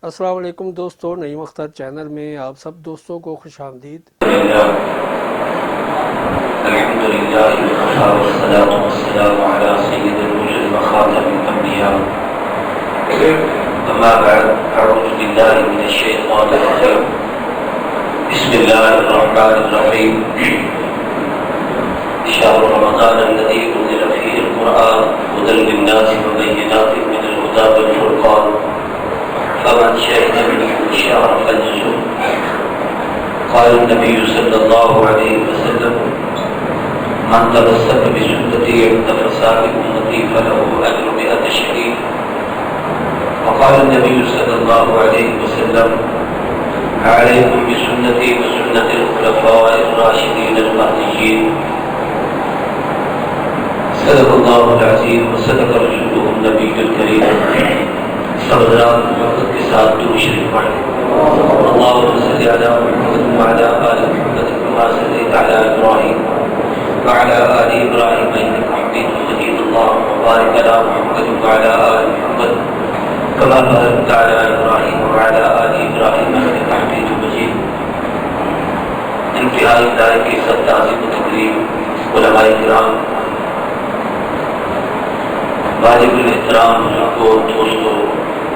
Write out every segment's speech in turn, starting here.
السلام علیکم دوستو، نعیم اختر چینل میں آپ سب دوستوں کو خوش آمدید۔ الحمدللہ والصلاة والسلام علی سید الرسل وخاتم الانبیاء اما بعد اعوذ باللہ من الشیطان الرجیم بسم اللہ الرحمن الرحیم شهر رمضان الذي انزل فيه القرآن هدى للناس وبينات من الهدى والفرقان فمن شهد منكم الشهر فليصم قال النبي صلى الله عليه وسلم من تمسك بسنتي عند فساد امتي فله اجر 100 شهيد وقال النبي صلى الله عليه وسلم عليكم بسنتي وسنة الخلفاء الراشدين المهديين صدق الله العظيم وصدق رسوله النبي الكريم سبحان وقت کے ساتھ درود شریف پڑھیں۔ اللهم صل على محمد وعلى آل محمد كما صليت على إبراهيم وعلى آل إبراهيم إنك حميد مجيد اللهم بارك على محمد وعلى آل محمد كما باركت على إبراهيم وعلى آل إبراهيم إنك حميد مجيد۔ انتہائی ادارے کی سب تعظیم و تکریم علماء کرام، واجب الاحترام بزرگوں، دوستوں،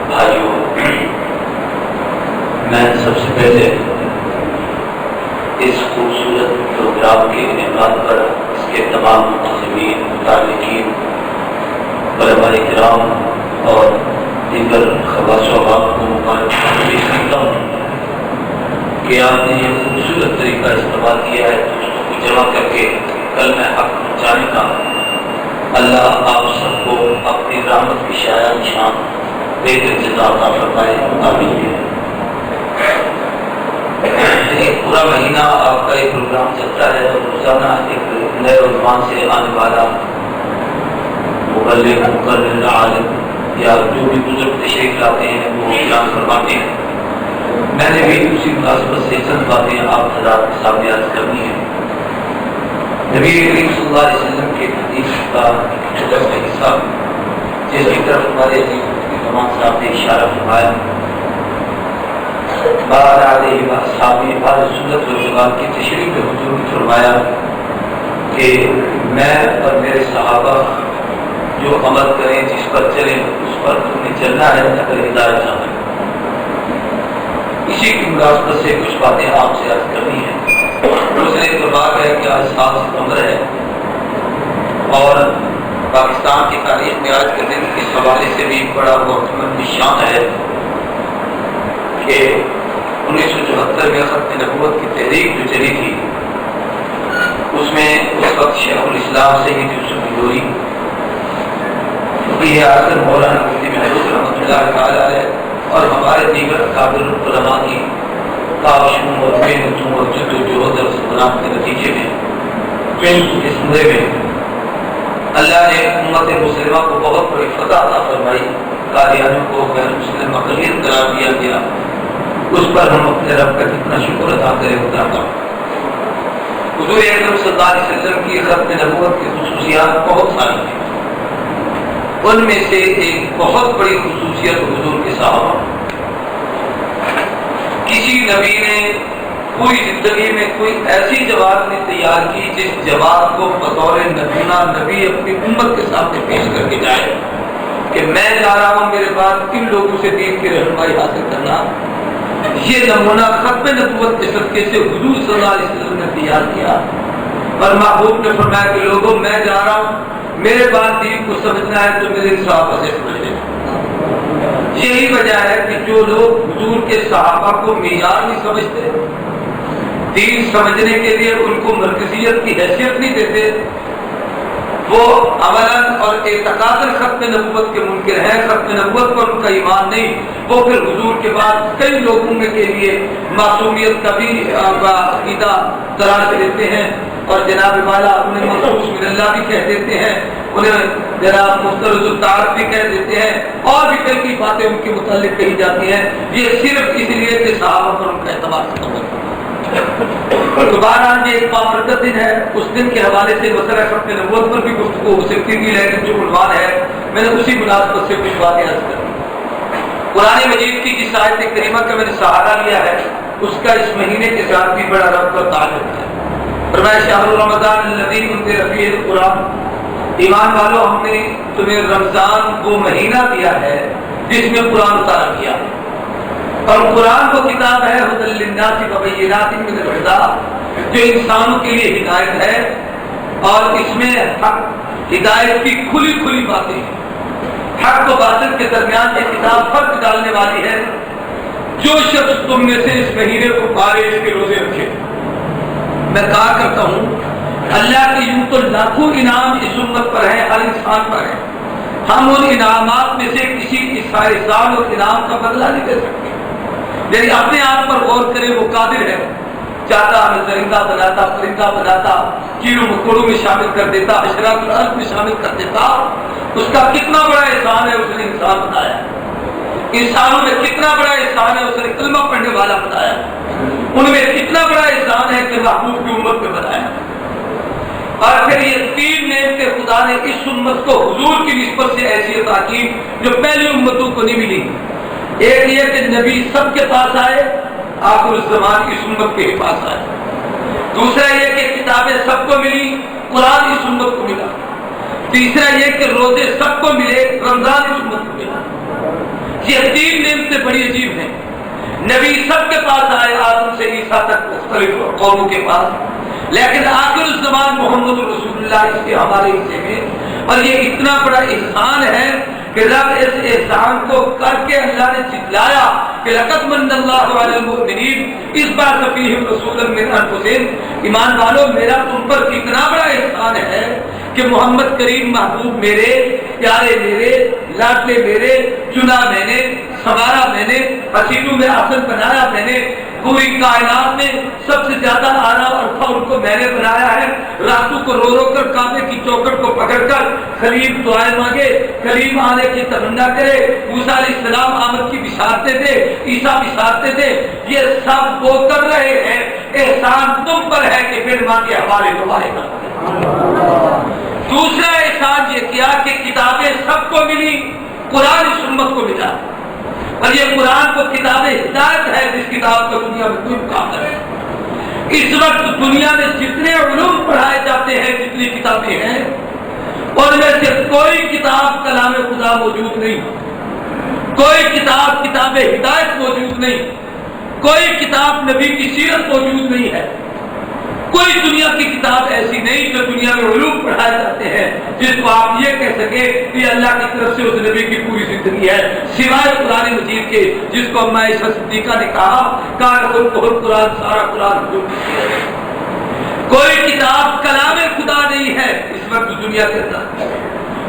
بھائیوں، میں سب سے پہلے اس خوبصورت پروگرام کے انعقاد پر اس کے تمام منتظمین، متعلقین، علماء کرام اور دیگر خواص و عوام کو مبارکباد کرتا ہوں کہ آپ نے یہ خوبصورت طریقہ استعمال کیا ہے دوستوں کو جمع کر کے کلمہ حق پہنچانے کا۔ اللہ آپ سب کو اپنی رحمت کی شایع نشان بہتر جزا عطا فرمائے، آمین۔ ایک پورا مہینہ آپ کا یہ پروگرام چلتا ہے اور روزانہ ایک نئے عنوان سے آنے والا مبلغ، مقرر، عالم یا جو بھی بزرگ تشریف لاتے ہیں وہ بیان فرماتے ہیں۔ میں نے بھی اسی مناسبت سے چند باتیں آپ حضرات کے سامنے عرض کرنی ہے۔ نبی کریم صلی اللہ علیہ وسلم کے حدیث کا ایک چھوٹا سا حصہ جس کی طرف ہمارے عزیز مفتی زمان صاحب نے اشارہ فرمایا، بعد علیہ وآصحابہ بعد سنت والجماعت کی تشریح میں حضور نے فرمایا کہ میں اور میرے صحابہ جو عمل کریں، جس پر چلیں، اس پر تم نے چلنا ہے اگر ہدایت چاہتے ہیں۔ اسی کی مناسبت سے کچھ باتیں آپ سے عرض کرنی ہے۔ دوسرے اتفاق ہے کہ آج 7 ستمبر ہے اور پاکستان کی تاریخ میں آج کے دن اس حوالے سے بھی بڑا محتمل نشان ہے کہ 1974 میں ختم نبوت کی تحریک جو چلی تھی اس میں اس وقت شیخ الاسلام سید یوسف بجوری، فقیہ اعظم مولانا مفتی محمود رحمۃ اللہ تعالی علیہ اور ہمارے دیگر اکابر علماء کی کاوشوں اور محنتوں اور جد و جہد اور صبرات کے نتیجے میں اس مدے میں اللہ نے امت مسلمہ کو بہت بڑی فتح عطا فرمائی۔ قادیانیوں کو غیر مسلم اقلیت قرار دیا گیا، اس پر ہم اپنے رب کا کتنا شکر ادا کریں اتنا۔ حضور اکرم صلی اللہ علیہ وسلم کی ختم نبوت کی خصوصیات بہت ساری ہیں، ان میں سے ایک بہت بڑی خصوصیت حضور کے صحابہ۔ کسی نبی نے پوری زندگی میں کوئی ایسی جماعت نے تیار کی جس جماعت کو بطور نبینا نبی اپنی امت کے سامنے پیش کر کے جائے کہ میں جا رہا ہوں میرے بعد کن لوگوں سے دین کی رہنمائی حاصل کرنا۔ یہ نمونہ ختم نبوت کے صدقے سے حضور صلی اللہ علیہ وسلم نے تیار کیا اور محبوب نے فرمایا کہ لوگوں میں جا رہا ہوں، میرے بعد دین کو سمجھنا ہے تو میرے صحابہ سے سمجھ لیں۔ یہی وجہ ہے کہ جو لوگ حضور کے صحابہ کو معیار نہیں سمجھتے، دین سمجھنے کے لیے ان کو مرکزیت کی حیثیت نہیں دیتے، وہ عملاً اور اعتقاداً ختم نبوت کے منکر ہیں، ختم نبوت پر ان کا ایمان نہیں، وہ پھر حضور کے بعد کئی لوگوں کے لیے معصومیت کا بھی عقیدہ تراش دیتے ہیں اور جناب والا انہیں مخصوص من اللہ بھی کہہ دیتے ہیں، انہیں جناب مسترد الطاعت بھی کہہ دیتے ہیں، اور بھی کئی باتیں ان کے متعلق کہی جاتی ہیں۔ یہ صرف اس لیے کہ صحابہ پر ان کا اعتبار ختم ہو۔ تو بہرحال یہ ایک بابرکت دن ہے، اس دن کے حوالے سے مسئلہ ختم نبوت پر بھی گفتگو ہو سکتی تھی، لیکن جو عنوان ہے میں نے اسی مناسبت سے کچھ باتیں عرض کر دی۔ قرآن مجید کی جس آیت کا میں نے سہارا لیا ہے اس کا اس مہینے کے ساتھ بھی بڑا رب کا تعلق ہے۔ فرمایا شہر رمضان الذی انزل فیہ القرآن، ایمان والو ہم نے تمہیں رمضان وہ مہینہ دیا ہے جس میں قرآن اتارا گیا ہے، اور قرآن وہ کتاب ہے ھدی للناس وبینات من الہدی، جو انسانوں کے لیے ہدایت ہے اور اس میں حق ہدایت کی کھلی کھلی باتیں ہیں۔ حق و باطل کے درمیان یہ کتاب فرق ڈالنے والی ہے۔ جو شخص تم میں سے اس مہینے کو پارے اس کے روزے رکھے، میں کہا کرتا ہوں اللہ کے یوں تو لاکھوں انعام اس امت پر ہیں، ہر انسان پر ہے، ہم ان انعامات میں سے کسی احسان اور انعام کا بدلہ نہیں دے سکتے۔ یعنی اپنے آپ پر غور کرے، وہ قادر ہے، چاہتا ہمیں درندہ بناتا، پرندہ بناتا، کیڑوں مکوڑوں میں شامل کر دیتا، حشرات الارض میں شامل کر دیتا۔ اس کا کتنا بڑا احسان ہے، اس نے انسان بنایا۔ انسانوں میں کتنا بڑا احسان ہے، اس نے کلمہ پڑھنے والا بنایا۔ ان میں کتنا بڑا احسان ہے کہ محبوب کی امت میں بنایا۔ اور پھر یہ تین نعمتیں خدا نے اس امت کو حضور کی نسبت سے ایسی عطا کی جو پہلی امتوں کو نہیں ملی۔ ایک یہ کہ نبی سب کے پاس آئے، آخر الزمان اس امت کے پاس آئے۔ دوسرا یہ کہ کتابیں سب کو ملی، قرآن اس امت کو ملا۔ تیسرا یہ کہ روزے سب کو ملے، رمضان اس امت کو ملا۔ یہ تین نعمتیں بڑی عجیب ہیں۔ نبی سب کے پاس آئے، آدم سے عیسیٰ تک مختلف قوموں کے پاس، لیکن آخر الزمان محمد رسول اللہ اس کے ہمارے حصے میں۔ اور یہ اتنا بڑا احسان ہے کہ رب اس احسان کو کر کے اللہ نے جتلایا کہ لقد من اللہ علی المؤمنین اذ بعث فیہم رسولا من انفسہم۔ ایمان والو، میرا تم پر کتنا بڑا احسان ہے کہ محمد کریم محبوب میرے، پیارے میرے، لاڈلے میرے، چنا میں نے، سنوارا میں نے، حسینوں میں آسن بنایا میں نے، پوری کائنات میں سب سے زیادہ آرا اور فور کو میں نے بنایا ہے۔ راتوں کو رو رو کر کعبے کی چوکٹ کو پکڑ کر خلیل دعائیں مانگے، کلیم آنے کی تمنا کرے، موسیٰ علیہ السلام آمد کی بشارتیں دے، عیسیٰ بشارتیں دے، یہ سب وہ کر رہے ہیں۔ احسان تم پر ہے کہ پھر ماں کے حوالے دعائیں کرتے۔ دوسرا احسان یہ کیا کہ کتابیں سب کو ملی، قرآن اس امت کو ملا، اور یہ قرآن کو کتاب ہدایت ہے جس کتاب کا دنیا میں کوئی مقابلہ نہیں۔ اس وقت دنیا میں جتنے علوم پڑھائے جاتے ہیں، جتنی کتابیں ہیں، ان میں سے کوئی کتاب کلام خدا موجود نہیں، کوئی کتاب ہدایت موجود نہیں، کوئی کتاب نبی کی سیرت موجود نہیں ہے۔ کوئی دنیا کی کتاب ایسی نہیں جو دنیا میں علوم پڑھائے جاتے ہیں جس کو آپ یہ کہہ سکیں کہ اللہ کی طرف سے اس نبی کی پوری زندگی ہے، سوائے قرآن مجید کے، جس کو اماں عائشہ صدیقہ نے کہا قرآن، سارا قرآن حضور کی ہے۔ کوئی کتاب کلام خدا نہیں ہے اس وقت دنیا کے اندر۔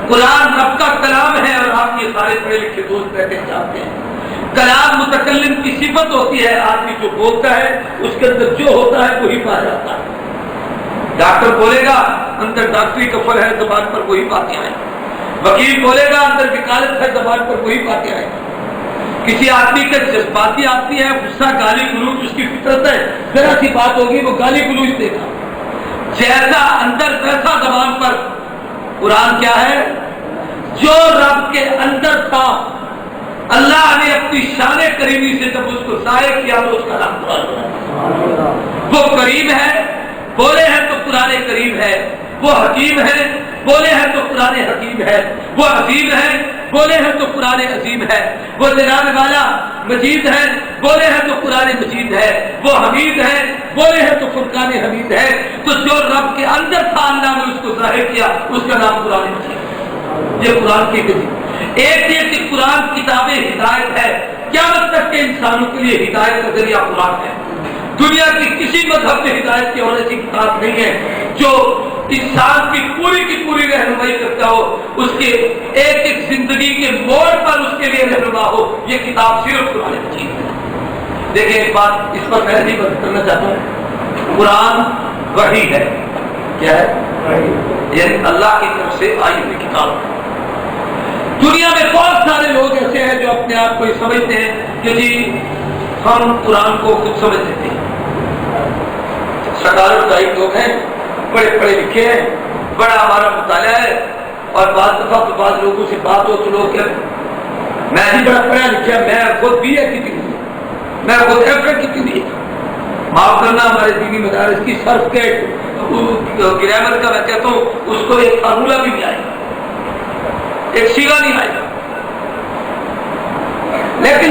قرآن رب کا کلام ہے، اور آپ یہ سارے پڑھے لکھے دوست بیٹھے جانتے ہیں۔ کلام متکلم کی صفت ہوتی ہے، آدمی جو بولتا ہے اس کے اندر جو ہوتا ہے وہی پا جاتا ہے۔ ڈاکٹر بولے گا اندر ڈاکٹری کفل ہے، زبان پر وہی باتیں آئیں۔ وکیل بولے گا اندر وکالت ہے، زبان پر وہی باتیں آئیں۔ کسی آدمی کے جذباتی آتی ہے، غصہ، گالی گلوچ اس کی فطرت ہے، ذرا سی بات ہوگی وہ گالی گلوچ دے گا۔ جیسا اندر ویسا زبان پر۔ قرآن کیا ہے؟ جو رب کے اندر تھا، اللہ نے اپنی شان کریمی سے جب اس کو ظاہر کیا تو اس کا نام قرآن بنا۔ وہ کریم ہے، بولے ہیں تو قرآن کریم ہے۔ وہ حکیم ہے، بولے ہیں تو قرآن حکیم ہے۔ وہ عظیم ہے، بولے ہیں تو قرآن عظیم ہے۔ وہ جلال والا مجید ہے، بولے ہیں تو قرآن مجید ہے۔ وہ حمید ہے، بولے ہیں تو فرقان حمید ہے۔ تو جو رب کے اندر تھا اللہ نے اس کو ظاہر کیا، اس کا نام قرآن مجید۔ یہ قرآن کی کتاب، ایک یہ کہ قرآن کتاب ہدایت ہے، قیامت تک کے انسانوں کے لیے ہدایت کا ذریعہ قرآن ہے۔ دنیا کی کسی مذہب میں ہدایت کی اور ایسی کتاب نہیں ہے جو انسان کی پوری رہنمائی کرتا ہو، اس کے ایک ایک زندگی کے موڑ پر اس کے لیے رہنما ہو۔ یہ کتاب صرف قرآن مجید ہے۔ دیکھیں ایک بات اس پر میں نہیں بات کرنا چاہتا ہوں، قرآن وحی ہے۔ کیا ہے؟ یعنی اللہ کی طرف سے آئی ہوئی کتاب۔ دنیا میں بہت سارے لوگ ایسے ہیں جو اپنے آپ کو یہ سمجھتے ہیں کہ جی ہم قرآن کو خود سمجھ لیتے ہیں۔ سرکار ٹائپ لوگ ہیں، بڑے پڑھے لکھے ہیں، بڑا ہمارا مطالعہ ہے، اور بعض دفعہ تو بعض لوگوں سے بات ہو تو لوگ کہتے ہیں میں ہی بڑا پڑھا لکھا، میں خود بھی ہے کسی میں خود ایفرٹ کتنی معاف کرنا ہمارے دینی مدارس کی صرف کے گرامر کا میں کہتا ہوں اس کو ایک فارمولہ بھی نہیں آئے گا، ایک سیگا نہیں آئے گا، لیکن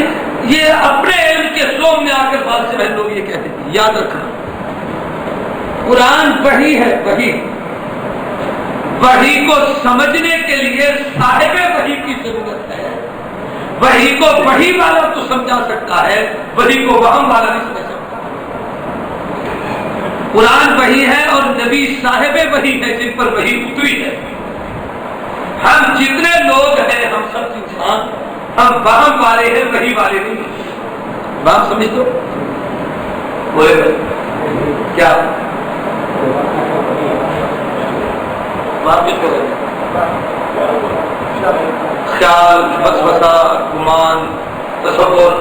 یہ اپنے علم کے سوم میں آ کر بات سے لوگ یہ کہتے ہیں. یاد رکھنا قرآن وحی ہے، وحی وحی کو سمجھنے کے لیے صاحب وحی کی ضرورت ہے. وحی کو وحی والا تو سمجھا سکتا ہے، وحی کو وہم والا نہیں سمجھ سکتا. قرآن وحی ہے اور نبی صاحب وحی ہے جن پر وحی اتری ہے. ہم جتنے لوگ ہیں ہم سب انسان ہم وہم والے ہیں، وحی والے نہیں ہیں. بات سمجھ دو بولے کیا واپس کریں خیال، وسوسہ، گمان، تصور.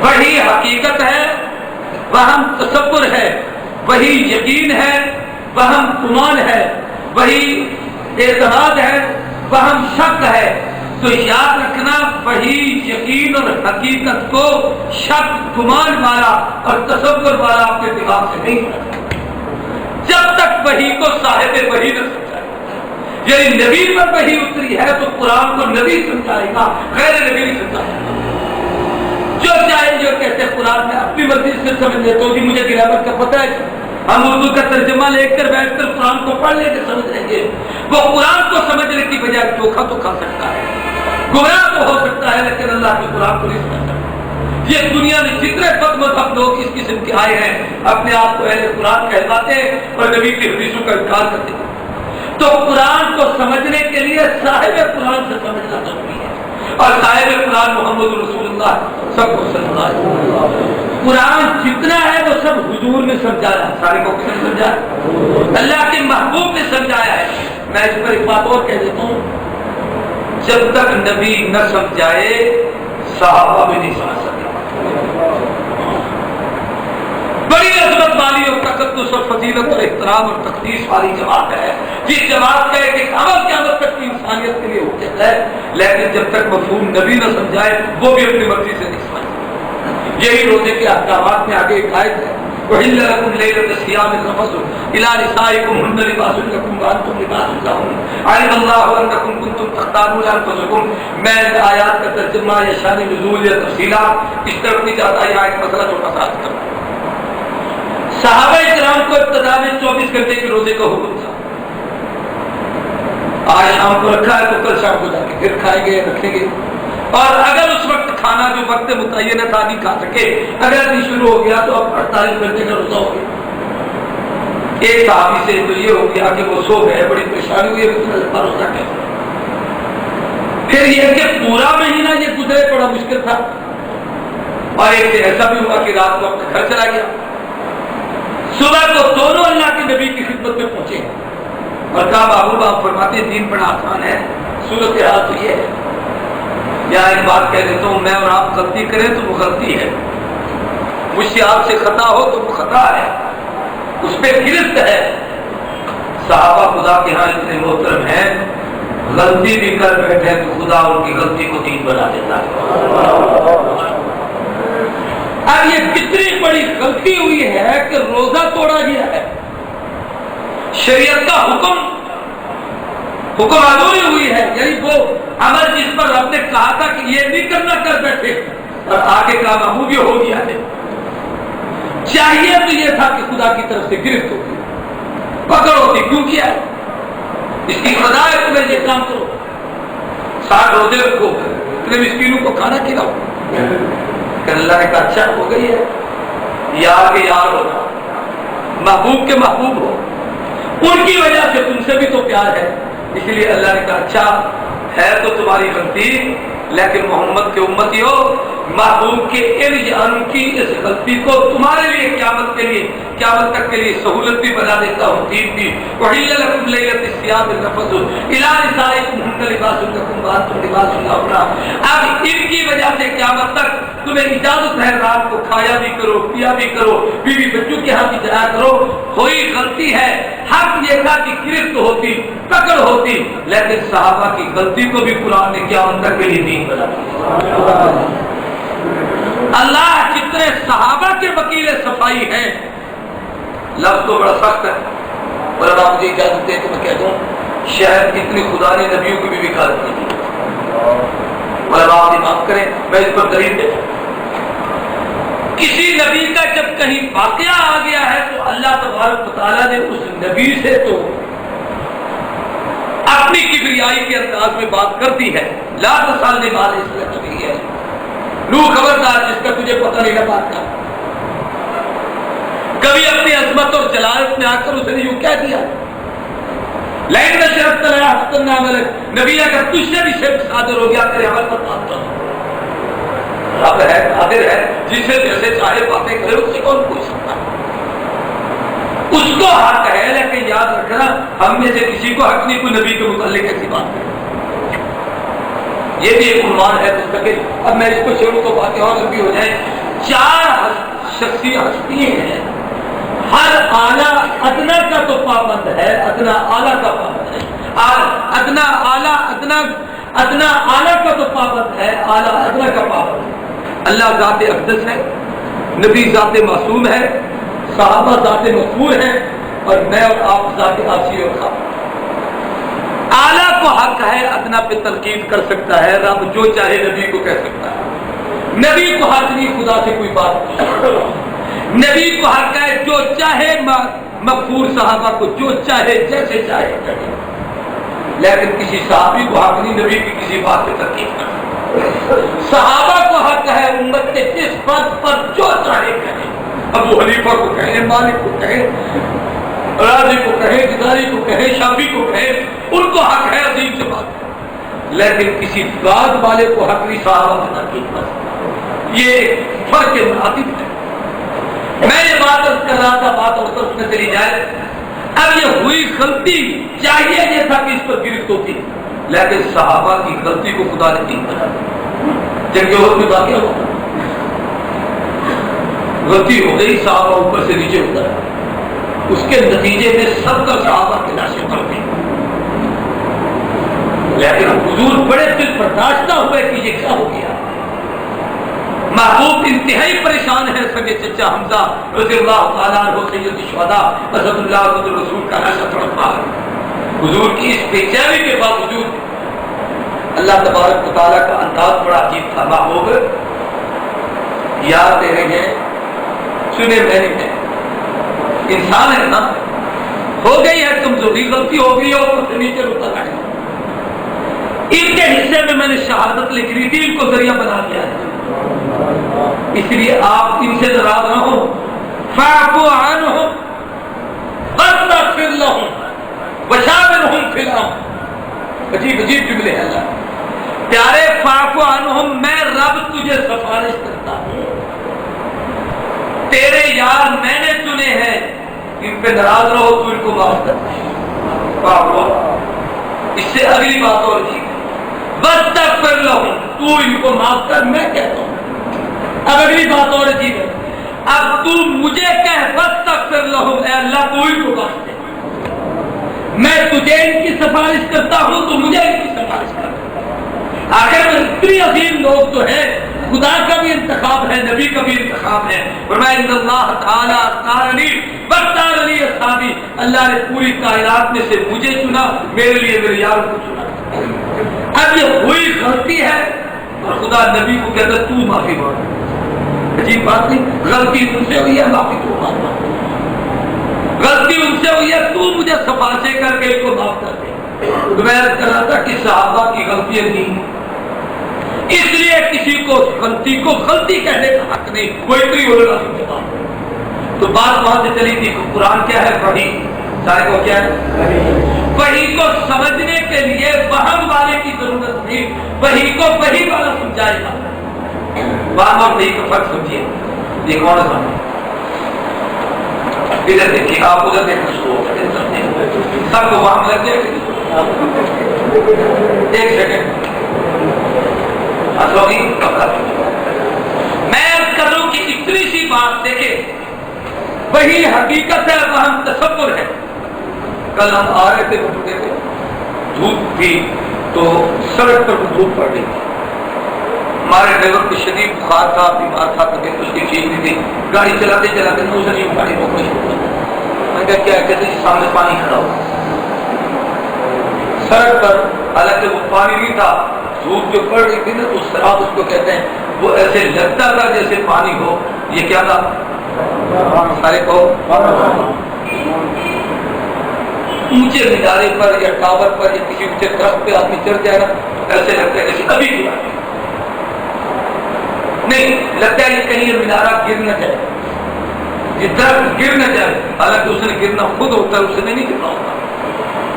وہی حقیقت ہے، وہم تصور ہے، وہی یقین ہے، وہم گمان ہے، وہی اعتقاد ہے، وہم شک ہے. تو یاد رکھنا وہی یقین اور حقیقت کو شک، گمان والا اور تصور والا آپ کے دماغ سے نہیں رکھتا جب تک وحی کو صاحب وحی نہ سمجھائے. یعنی نبی پر وحی اتری ہے تو قرآن کو نبی سمجھائے گا، غیر نبی نہیں سمجھائے گا. جو چاہے جو کہتے قرآن میں اپنی مرضی سے سمجھ لیتے ہو. جی مجھے گرامر کا پتہ ہے، ہم اردو کا ترجمہ لے کر بیٹھ کر قرآن کو پڑھ لے کے سمجھ لیں گے. وہ قرآن کو سمجھنے کی بجائے دھوکہ تو کھا سکتا ہے، گمراہ تو ہو سکتا ہے، لیکن اللہ کے قرآن کو نہیں سمجھ سکتا. یہ دنیا میں جتنے خود مذہب لوگ اس قسم کے آئے ہیں اپنے آپ کو اہل قرآن کہلاتے اور نبی کی حدیثوں کا انکار کرتے ہیں. تو قرآن کو سمجھنے کے لیے صاحب قرآن سے سمجھنا ضروری ہے. اور صاحب قرآن محمد رسول اللہ سب کو صلی اللہ علیہ وسلم. قرآن جتنا ہے وہ سب حضور نے سمجھایا، سارے کو کس نے سمجھایا؟ اللہ کے محبوب نے سمجھایا ہے. میں اس پر ایک بات اور کہہ دیتا ہوں، جب تک نبی نہ سمجھائے صحابہ بھی نہیں سمجھ سکتے. بڑی عظمت والی اور تقدس اور فضیلت اور احترام اور تقدیس والی جماعت ہے جس جماعت کا ایک عمل قیامت تک کی انسانیت کے لیے حجت ہے. لیکن جب تک مفہوم نبی نہ سمجھائے وہ بھی اپنی مرضی سے نہیں سمجھے. یہی روزے کے احکامات میں آگے ایک آیت ہے، وَإِلَّا لَكُمْ لَيْلَةَ الصِّيَامِ الرَّفَثُ إِلَىٰ نِسَائِكُمْ هُنَّ لِبَاسٌ لَكُمْ وَأَنتُمْ لِبَاسٌ لَهُنَّ عَلِمَ اللَّهُ أَنَّكُمْ كُنتُمْ تَخْتَانُونَ أَنفُسَكُمْ. میں آیات کا ترجمہ یا شان نزول یا تفصیلات اس طرف نہیں جاتا، یہاں ایک مسئلہ چھوٹا سا عرض کروں. صحابہ کرام کو ابتدا میں 24 گھنٹے کے روزے کا حکم تھا. آج شام کو رکھا ہے تو کل شام کو جا کے پھر کھائیں گے، رکھیں گے. اور اگر اس وقت کھانا جو وقت متعین تھا نہیں کھا سکے، اگر نہیں شروع ہو گیا تو اب 48 گھنٹے کا روزہ ہو گیا. ایک صحابی سے تو یہ ہو گیا کہ وہ سو گئے، بڑی پریشانی ہوئی، اتنا لمبا روزہ کیسے. پھر یہ کہ پورا مہینہ یہ گزرے بڑا مشکل تھا. اور ایک سے ایسا بھی ہوا کہ رات کو اپنے گھر چلا گیا. صبح کو دونوں اللہ کے نبی کی خدمت میں پہنچے اور کہا محبوب آپ فرماتے ہیں دین بڑا آسان ہے، صورت حال تو یہ ہے. یا ایک بات کہہ دیتا ہوں، میں اور آپ غلطی کریں تو وہ غلطی ہے، مجھ سے آپ سے خطا ہو تو وہ خطا ہے، اس پہ گرفت ہے. صحابہ خدا کے ہاں اتنے محترم ہیں، غلطی بھی کر بیٹھے تو خدا ان کی غلطی کو دین بنا دیتا ہے. اب یہ کتنی بڑی غلطی ہوئی ہے کہ روزہ توڑا گیا ہے. شریعت کا حکم ادھوری ہوئی ہے. یعنی وہ عمل جس پر رب نے کہا تھا کہ یہ نہیں کرنا کر بیٹھے اور آگے کا محبوب یہ ہو گیا ہے. چاہیے تو یہ تھا کہ خدا کی طرف سے گرفت ہوتی، پکڑ ہوتی، کیوں کیا ہے؟ اس کی سزا ہے تمہیں یہ کام کرو، 60 روزے رکھو، اتنے مسکینوں کو کھانا کھلاؤ. کہ اللہ نے کہا اچھا ہو گئی ہے، یار کے یار ہونا، محبوب کے محبوب ہو، ان کی وجہ سے تم سے بھی تو پیار ہے. اس لیے اللہ نے کہا اچھا ہے تو تمہاری غلطی، لیکن محمد کے امتی ہو، محبوب کے ان کی اس غلطی کو تمہارے لیے قیامت قیامت تک کے لیے سہولت بھی بنا دیتا ہوں، دین بھی. وَحِلَّ لَكُمْ لَيْلَةَ الصِّيَامِ الرَّفَثُ إِلَىٰ نِسَائِكُمْ هُنَّ لِبَاسٌ لَكُمْ وَأَنتُمْ لِبَاسٌ لَهُنَّ. اب ان کی وجہ سے قیامت تک تمہیں اجازت ہے رات کو کھایا بھی کرو، پیا بھی کرو، بیوی بچوں کے ہاتھ بھی جایا کرو. کوئی غلطی ہے، حق یہ تھا کہ گرفت ہوتی، پکڑ ہوتی، لیکن صحابہ کی غلطی کو بھی قرآن نے قیامت تک کے لیے دین بنا دیا. اللہ کی صفائی ہے. لفظ تو بڑا سخت ہے، اور اب آپ مجھے اجازت دیں تو میں کہہ دوں شاید اتنی خدا نے نبیوں کی بھی وکالت نہیں کی. اور اب آپ معاف کریں میں اس پر دلیل دے. کسی نبی کا جب کہیں واقعہ آ گیا ہے تو اللہ تبارک و تعالیٰ نے اس نبی سے تو اپنی کبریائی کے انداز میں بات کر دی ہے. لا تسألنی ما لیس لک بہ علم. نوح خبردار جس کا تجھے پتہ نہیں ہے بات کا. کبھی اپنی عظمت اور جلالت میں آ کر اس نے یوں کہہ دیا لئن اشرکت لیحبطن عملک. نبی اگر تجھ سے بھی شرک صادر ہو گیا تیرے عمل پر بات کرو. رب ہے، قادر ہے، جس سے جیسے چاہے باتیں کرے، اس سے کون پوچھ سکتا ہے. اس کو حق ہے، لیکن یاد رکھنا ہم میں سے کسی کو حق نہیں کوئی نبی کے متعلق ایسی بات کرے. یہ بھی ایک عنوان ہے مستقل. اب میں اس کو شروع تو باتیں اور لمبی ہو جائیں. 4 شخصی ہستی ہیں، ہر اعلیٰ ادنا کا تو پابند ہے، ادنا اعلیٰ کا پابند ہے. ادنا اعلیٰ ادنا اعلیٰ کا تو پابند ہے، اعلیٰ ادنا کا پابند ہے. اللہ ذات اقدس ہے، نبی ذات معصوم ہے، صحابہ ذات مغفور ہے، اور میں اور آپ ذات عاصی اور خاص. اعلیٰ کو حق ہے ادنا پہ تنقید کر سکتا ہے، رب جو چاہے نبی کو کہہ سکتا ہے. نبی کو حق نہیں خدا سے کوئی بات نہیں. نبی کو حق ہے جو چاہے مغفور صحابہ کو جو چاہے جیسے چاہے کہے، لیکن کسی صحابی کو حق نہیں نبی کی کسی بات پہ تنقید کر. صحابہ کو حق ہے امت کے جس بات پر جو چاہے کہے. ابو حنیفہ کو کہے، مالک کو کہے، راضی کو کہے، غزالی کو کہے، شافعی کو کہے، ان کو حق ہے عظیم سے بات. لیکن کسی بات والے کو حق نہیں صحابہ میں تنقید کر. یہ فرق مراتب ہے. میں یہ بات کر رہا تھا، بات اور طرف میں چلی جائے. اب یہ ہوئی غلطی، چاہیے یہ تھا کہ اس پر گرفت ہوتی، لیکن صحابہ کی غلطی کو خدا نے نہیں بنا. جنگ احد میں واقعہ ہوا، غلطی ہو گئی، صحابہ اوپر سے نیچے اتر، اس کے نتیجے میں 70 صحابہ کی لاشیں پڑ گئی. لیکن حضور بڑے دل برداشتہ ہوئے کہ یہ کیا ہو گیا. محبوب انتہائی پریشان ہے. سگے چچا حمزہ رضی اللہ تعالیٰ عنہ سید الشہداء اسد اللہ علیہ رسول کا ایسا تڑپا ہے. حضور کی اس بے چینی کے باوجود اللہ تبارک و تعالیٰ کا انداز بڑا عجیب تھا. محبوب یاد تیرے ہیں، سنے میں نے، انسان ہے نا، ہو گئی ہے کمزوری، غلطی ہو گئی ہے، اوپر سے نیچے اتر آئے. ان کے حصے میں نے شہادت لکھ رہی تھی، ان کو ذریعہ بنا دیا ہے. اس لیے آپ ان سے ناراض نہ ہو. فاعف عنہم واستغفر لہم وشاورہم فی الامر. عجیب عجیب جملے ہیں اللہ پیارے. فاعف عنہم، میں رب تجھے سفارش کرتا ہوں، تیرے یار میں نے چنے ہیں، ان پہ ناراض رہو تو ان کو معاف کر. اس سے اگلی بات اور جی واستغفر لہم، تو ان کو معاف کر، میں کہتا ہوں. اب اگلی بات اور عجیب ہے. اب تو مجھے کہہ واستغفر لہم، اے اللہ تو ان کو بخش دے. میں تجھے ان کی سفارش کرتا ہوں تو مجھے ان کی سفارش کر. آخر میں اتنی عظیم لوگ تو ہیں، خدا کا بھی انتخاب ہے، نبی کا بھی انتخاب ہے. فرمایا ان اللہ تعالیٰ اختارنی واختارنی اصحابی. اللہ نے پوری کائنات میں سے مجھے چنا، میرے لیے میرے یاروں کو چنا. اب یہ ہوئی غلطی ہے اور خدا نبی کو کہتا تو معافی مانگ. عجیب بات نہیں، غلطی ان سے ہوئی ہے، معافی تو مانگ. غلطی ان سے ہوئی ہے، تو مجھے سفارشیں کر کے ان کو معاف کر دے. میں کہہ رہا تھا کہ صحابہ کی غلطیاں نہیں، اس لیے کسی کو غلطی کو غلطی کہنے کا حق نہیں. کوئی اتنی علماء سے بات. تو بات وہاں سے چلی تھی. قرآن کیا ہے؟ وحی. سارے کو کیا ہے؟ وحی کو سمجھنے کے لیے وہم والے کی ضرورت نہیں، وحی کو وحی والا سمجھائے گا. وہم اور وحی کا فرق سمجھیے. یہ کون سمجھے؟ ادھر دیکھیے، آپ ادھر دیکھنا شروع ہو گئے، سب کو وہم لگ جائے. ایک سیکنڈ میں کروں کہ اتنی سی بات دیکھیں، وہی حقیقت ہے، وہم تصور ہے. کل ہم آ رہے تھے گھومتے تھے، دھوپ تھی تو سڑک پر دھوپ پڑ رہی تھی. ہمارے ڈرائیور کو شدید بخار تھا، بیمار تھا، طبیعت اس کی ٹھیک نہیں تھی. گاڑی چلاتے چلاتے نوز نہیں گاڑی روکنے شروع کر. میں کہا کیا کہتے جی سامنے پانی کھڑا ہو سڑک پر, حالانکہ وہ پانی نہیں تھا, دھوپ جو پڑ رہی تھی نا تو سراب اس کو کہتے ہیں, وہ ایسے لگتا تھا جیسے پانی ہو. یہ کیا تھا؟ سارے کو اونچے مینارے پر یا ٹاور پر یا کسی اونچے درخت پہ آدمی چڑھ جائے گا ایسے لگتا ہے جیسے ابھی بھی نہیں لگتا ہے یہ کہیں یہ مینارہ گر نہ جائے, یہ درخت گر نہ جائے. حالانکہ اس نے گرنا خود ہوتا ہے, اس نے نہیں گرنا ہوتا.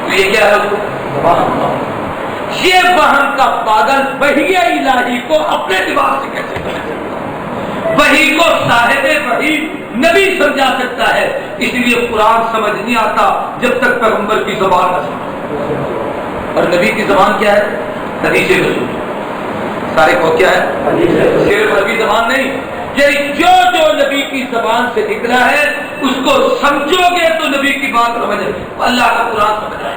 تو یہ کیا ہے اس کو؟ یہ وہم کا پاگل وحی الہی کو اپنے دماغ سے کیسے کرے؟ وحی کو صاحب وحی نبی سمجھا سکتا ہے. اس لیے قرآن سمجھ نہیں آتا جب تک پیغمبر کی زبان نہ سمجھ. اور نبی کی زبان کیا ہے؟ حدیث رسول. سارے کو کیا ہے؟ صرف عربی زبان نہیں, یعنی جو جو نبی کی زبان سے نکلا ہے اس کو سمجھو گے تو نبی کی بات سمجھ, اللہ کا قرآن سمجھ آئے.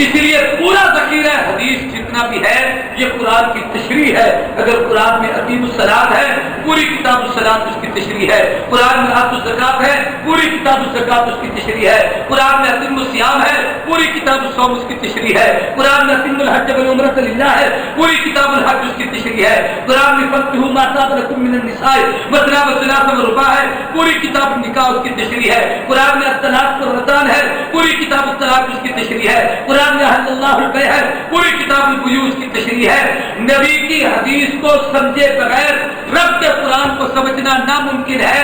اس لیے پورا ذخیرہ حدیث جتنا بھی ہے یہ قرآن کی تشریح ہے. اگر قرآن میں اقیم الصلاۃ ہے پوری کتاب الصلاۃ اس کی تشریح ہے. قرآن میں آت الزکات ہے پوری کتاب الزکات اس کی تشریح ہے. قرآن میں اتم الصیام ہے پوری کتاب الصوم اس کی تشریح ہے. قرآن میں اتم الحج والعمرۃ للہ ہے پوری کتاب الحج اس کی تشریح ہے. قرآن میں فانکحوا ما طاب لکم من النساء مثنی وثلاث ورباع ہے پوری کتاب نکاح اس کی تشریح ہے. قرآن میں الطلاق والرجعان ہے پوری کتاب الطلاق اس کی تشریح ہے. قرآن میں حل اللہ البیع ہے پوری کتاب البیوع کی تشریح ہے. نبی کی حدیث کو سمجھے بغیر رب کے قرآن کو سمجھنا ناممکن ہے.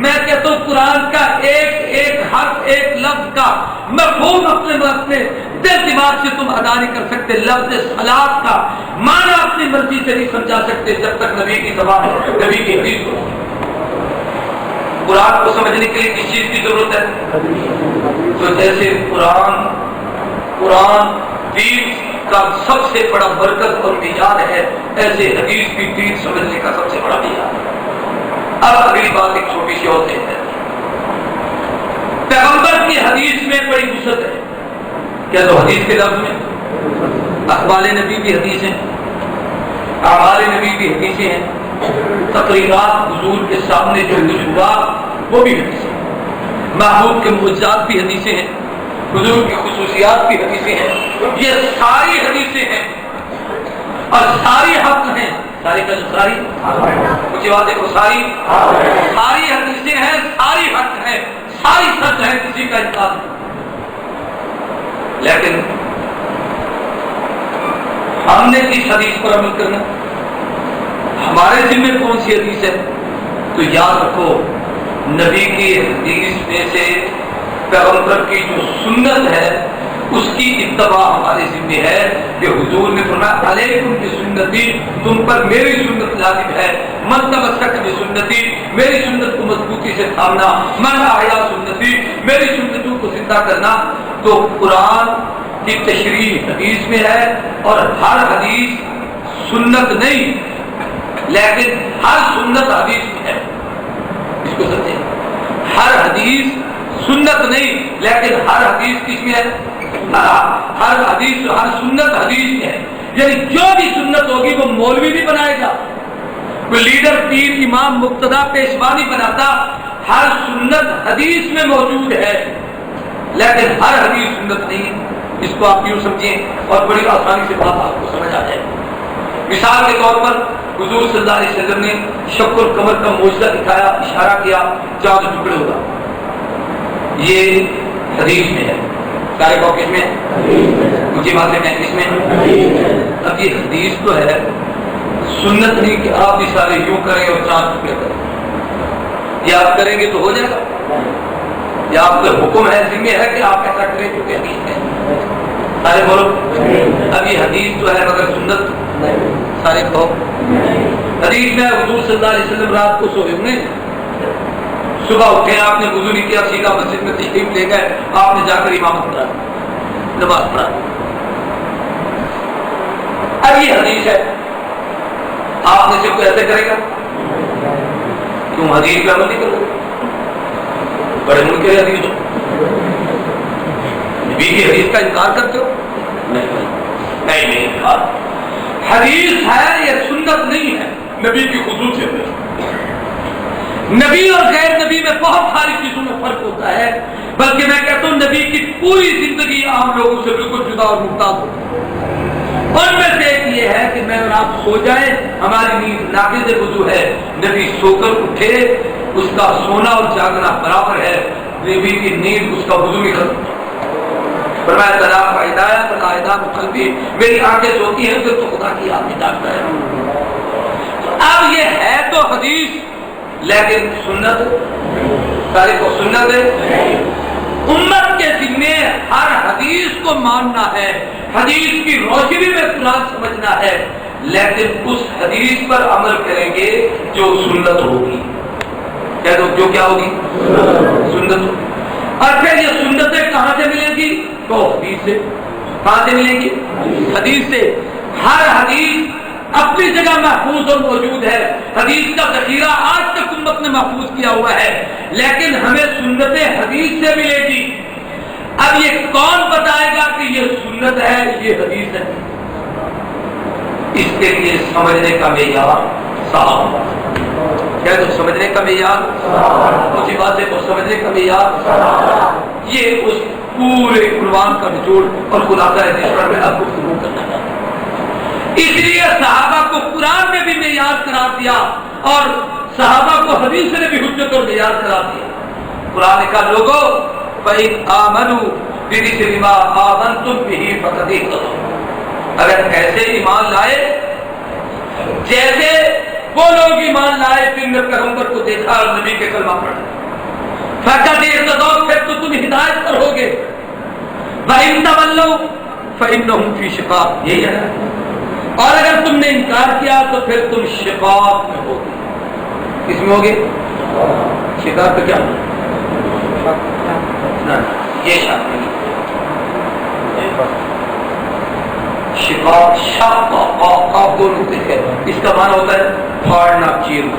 میں کہتا ہوں قرآن کا ایک ایک حرف ایک لفظ کا مفہوم اپنے دل دماغ سے تم ادا نہیں کر سکتے. لفظ صلاۃ کا معنی اپنی مرضی سے نہیں سمجھا سکتے جب تک نبی کی زبان نبی کی حدیث کو. قرآن کو سمجھنے کے لیے کس چیز کی ضرورت ہے؟ تو جیسے قرآن دین کا سب سے بڑا برکت اور معیار ہے, ایسے حدیث کی دین سمجھنے کا سب سے بڑا معیار ہے. اب اگلی بات ایک چھوٹی سی اور ہے, پیغمبر کی حدیث میں بڑی وسعت ہے. کیا تو حدیث کے لفظ میں اقوال نبی بھی حدیث ہیں, اعمال نبی بھی حدیثیں ہیں, تقریرات حضور کے سامنے جو کچھ ہوا وہ بھی حدیث ہیں, محبوب کے معجزات بھی حدیثیں ہیں, حضور کی خصوصیات کی حدیثیں ہیں. یہ ساری حدیثیں ہیں اور ساری حق ہیں. ساری کا جو ساری کچھ بات دیکھو, ساری حدیثیں ہیں, ساری حق ہیں, ساری سچ ہے, کسی کا انکار نہیں. لیکن ہم نے کس حدیث پر عمل کرنا, ہمارے ذمہ کون سی حدیث ہے؟ تو یاد رکھو نبی کی حدیث میں سے پیغمبر کی جو سنت ہے اس کی اتباع ہمارے ذمہ ہے. کہ حضور نے فرمایا علیکم بسنتی, تم پر میری سنت لازم ہے. من تمسک بسنتی, میری سنت کو مضبوطی سے تھامنا. من احیا سنتی, میری سنتوں کو زندہ کرنا. تو قرآن کی تشریح حدیث میں ہے اور ہر حدیث سنت نہیں لیکن ہر سنت حدیث میں ہے. اس کو سمجھیں, ہر حدیث سنت نہیں لیکن ہر حدیث کس میں ہے؟ ہر حدیث ہر سنت حدیث میں ہے. یعنی جو بھی سنت ہوگی وہ مولوی نہیں بنائے گا, کوئی لیڈر پیر امام مقتدا پیشوا نہیں بناتا. ہر سنت حدیث میں موجود ہے لیکن ہر حدیث سنت نہیں. اس کو آپ یوں سمجھیں اور بڑی آسانی سے بات آپ کو سمجھ آ جائے. مثال کے طور پر حضور صلی اللہ علیہ وسلم نے شق القمر کا معجزہ دکھایا, اشارہ کیا چاند ٹکڑے ہوگا. یہ حدیث میں ہے. سارے کو کس میں؟ مجھے بات ہے کس میں؟ اب یہ حدیث تو ہے, سنت نہیں کہ آپ اشارے یوں کریں اور چاند ٹکڑے کریں. یہ آپ کریں گے تو ہو جائے گا, یا آپ کا حکم ہے, ذمہ ہے کہ آپ ایسا کریں کیونکہ حدیث ہے. سارے بولو. اب یہ حدیث تو ہے مگر سنت سارے کہو. حدیث میں حضور صلی اللہ علیہ وسلم رات کو سوئے ہوں گے, صبح اٹھے, آپ نے وضو نہیں کیا, سیدھا مسجد میں تشریف لے گئے, آپ نے جا کر امامت پڑھا, نماز پڑھا. اب یہ حدیث ہے, آپ نے سے کوئی ایسے کرے گا؟ کیوں حدیث پہ عمل نہیں کرو؟ بڑے ملک کے حدیث ہو, نبی کی حدیث کا انکار کرتے ہو؟ نہیں انکار. حدیث ہے یہ سنت نہیں ہے, نبی کی خصوصیت ہے. نبی اور غیر نبی میں بہت ساری چیزوں میں فرق ہوتا ہے، بلکہ میں کہتا ہوں نبی کی پوری زندگی عام لوگوں سے بالکل جدا اور ممتاز ہوتی ہے۔ ان میں سے ایک یہ ہے کہ میں اور آپ سو جائیں، ہماری نیند ناقض وضو ہے، نبی سو کر اٹھے، اس کا سونا اور جاگنا برابر ہے، نبی کی نیند اس کا وضو بھی ختم۔ فرمایا طلاق کا ہدایت ہدایت قلبی، میری آنکھیں سوتی ہیں تو خدا کی یاد نہیں جاگتا ہے۔ اب یہ ہے تو حدیث، لیکن سنت سارے کو سنت ہے۔ امت کے ذمے ہر حدیث کو ماننا ہے، حدیث کی روشنی میں قرآن سمجھنا ہے، لیکن اس حدیث پر عمل کریں گے جو سنت ہوگی۔ کہہ دو جو کیا ہوگی؟ سنت ہوگی۔ اور پھر یہ سنتیں کہاں سے ملیں گی؟ تو حدیث سے۔ کہاں سے ملیں گی؟ حدیث سے۔ ہر حدیث اپنی جگہ محفوظ اور موجود ہے، حدیث کا ذخیرہ آج تک امت نے محفوظ کیا ہوا ہے، لیکن ہمیں سنت حدیث سے ملے گی۔ اب یہ کون بتائے گا کہ یہ سنت ہے یہ حدیث ہے؟ اس کے لیے سمجھنے کا معیار صحابہ، کیا تو سمجھنے کا معیار، کچھ باتیں کو سمجھنے کا معیار، یہ اس پورے قرآن کا نچوڑ اور خلاصہ ہے جس پر میں آپ گفتگو کرنا چاہتا ہوں۔ اس لیے صحابہ کو قرآن نے بھی معیار قرار دیا اور صحابہ کو حدیث نے بھی حجت اور معیار قرار دیا۔ قرآن کا لوگوں فَإِنْ آمَنُوا بِمِثْلِ مَا آمَنْتُمْ بِهِ فَقَدِ اهْتَدَوْا، اگر ایسے ایمان لائے جیسے وہ لوگ ایمان لائے جن نے پیغمبر کو دیکھا اور نبی کے کلمہ پڑھا، فَقَدِ اهْتَدَوْا، پھر تو تم ہدایت پر ہوگے۔ وَإِنْ تَوَلَّوْا فَإِنَّهُمْ فِي شِقَاقٍ، یہی ہے۔ اور اگر تم نے انکار کیا تو پھر تم شقاق میں ہوگے۔ کس میں ہوگے؟ شقاق تو کیا یہ شک نہیں، شقاق شق آپ دو نقطے ہیں، اس کا معنی ہوتا ہے پھاڑنا چیرنا۔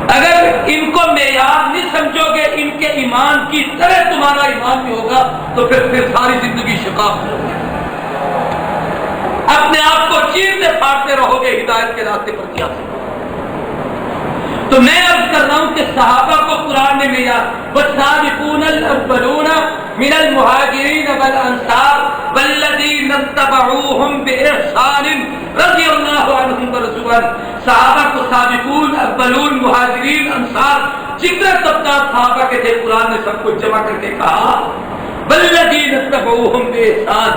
اگر ان کو معیار نہیں سمجھو گے، ان کے ایمان کی طرح تمہارا ایمان بھی ہوگا تو پھر ساری زندگی شقاق ہوگی، اپنے آپ کو چیرتے پھاڑتے رہو گے ہدایت کے راستے پر کیا سے۔ تو میں عرض کر رہا ہوں کہ صحابہ کو قرآن نے معیار والسابقون الاولون من المہاجرین والانصار والذین اتبعوہم باحسان رضی اللہ عنہم ورضوا عنہ، صحابہ کو سابقون اولون مہاجرین انصار جتنے طبقات صحابہ کے تھے قرآن نے سب کو جمع کر کے کہا والذین اتبعوہم باحسان،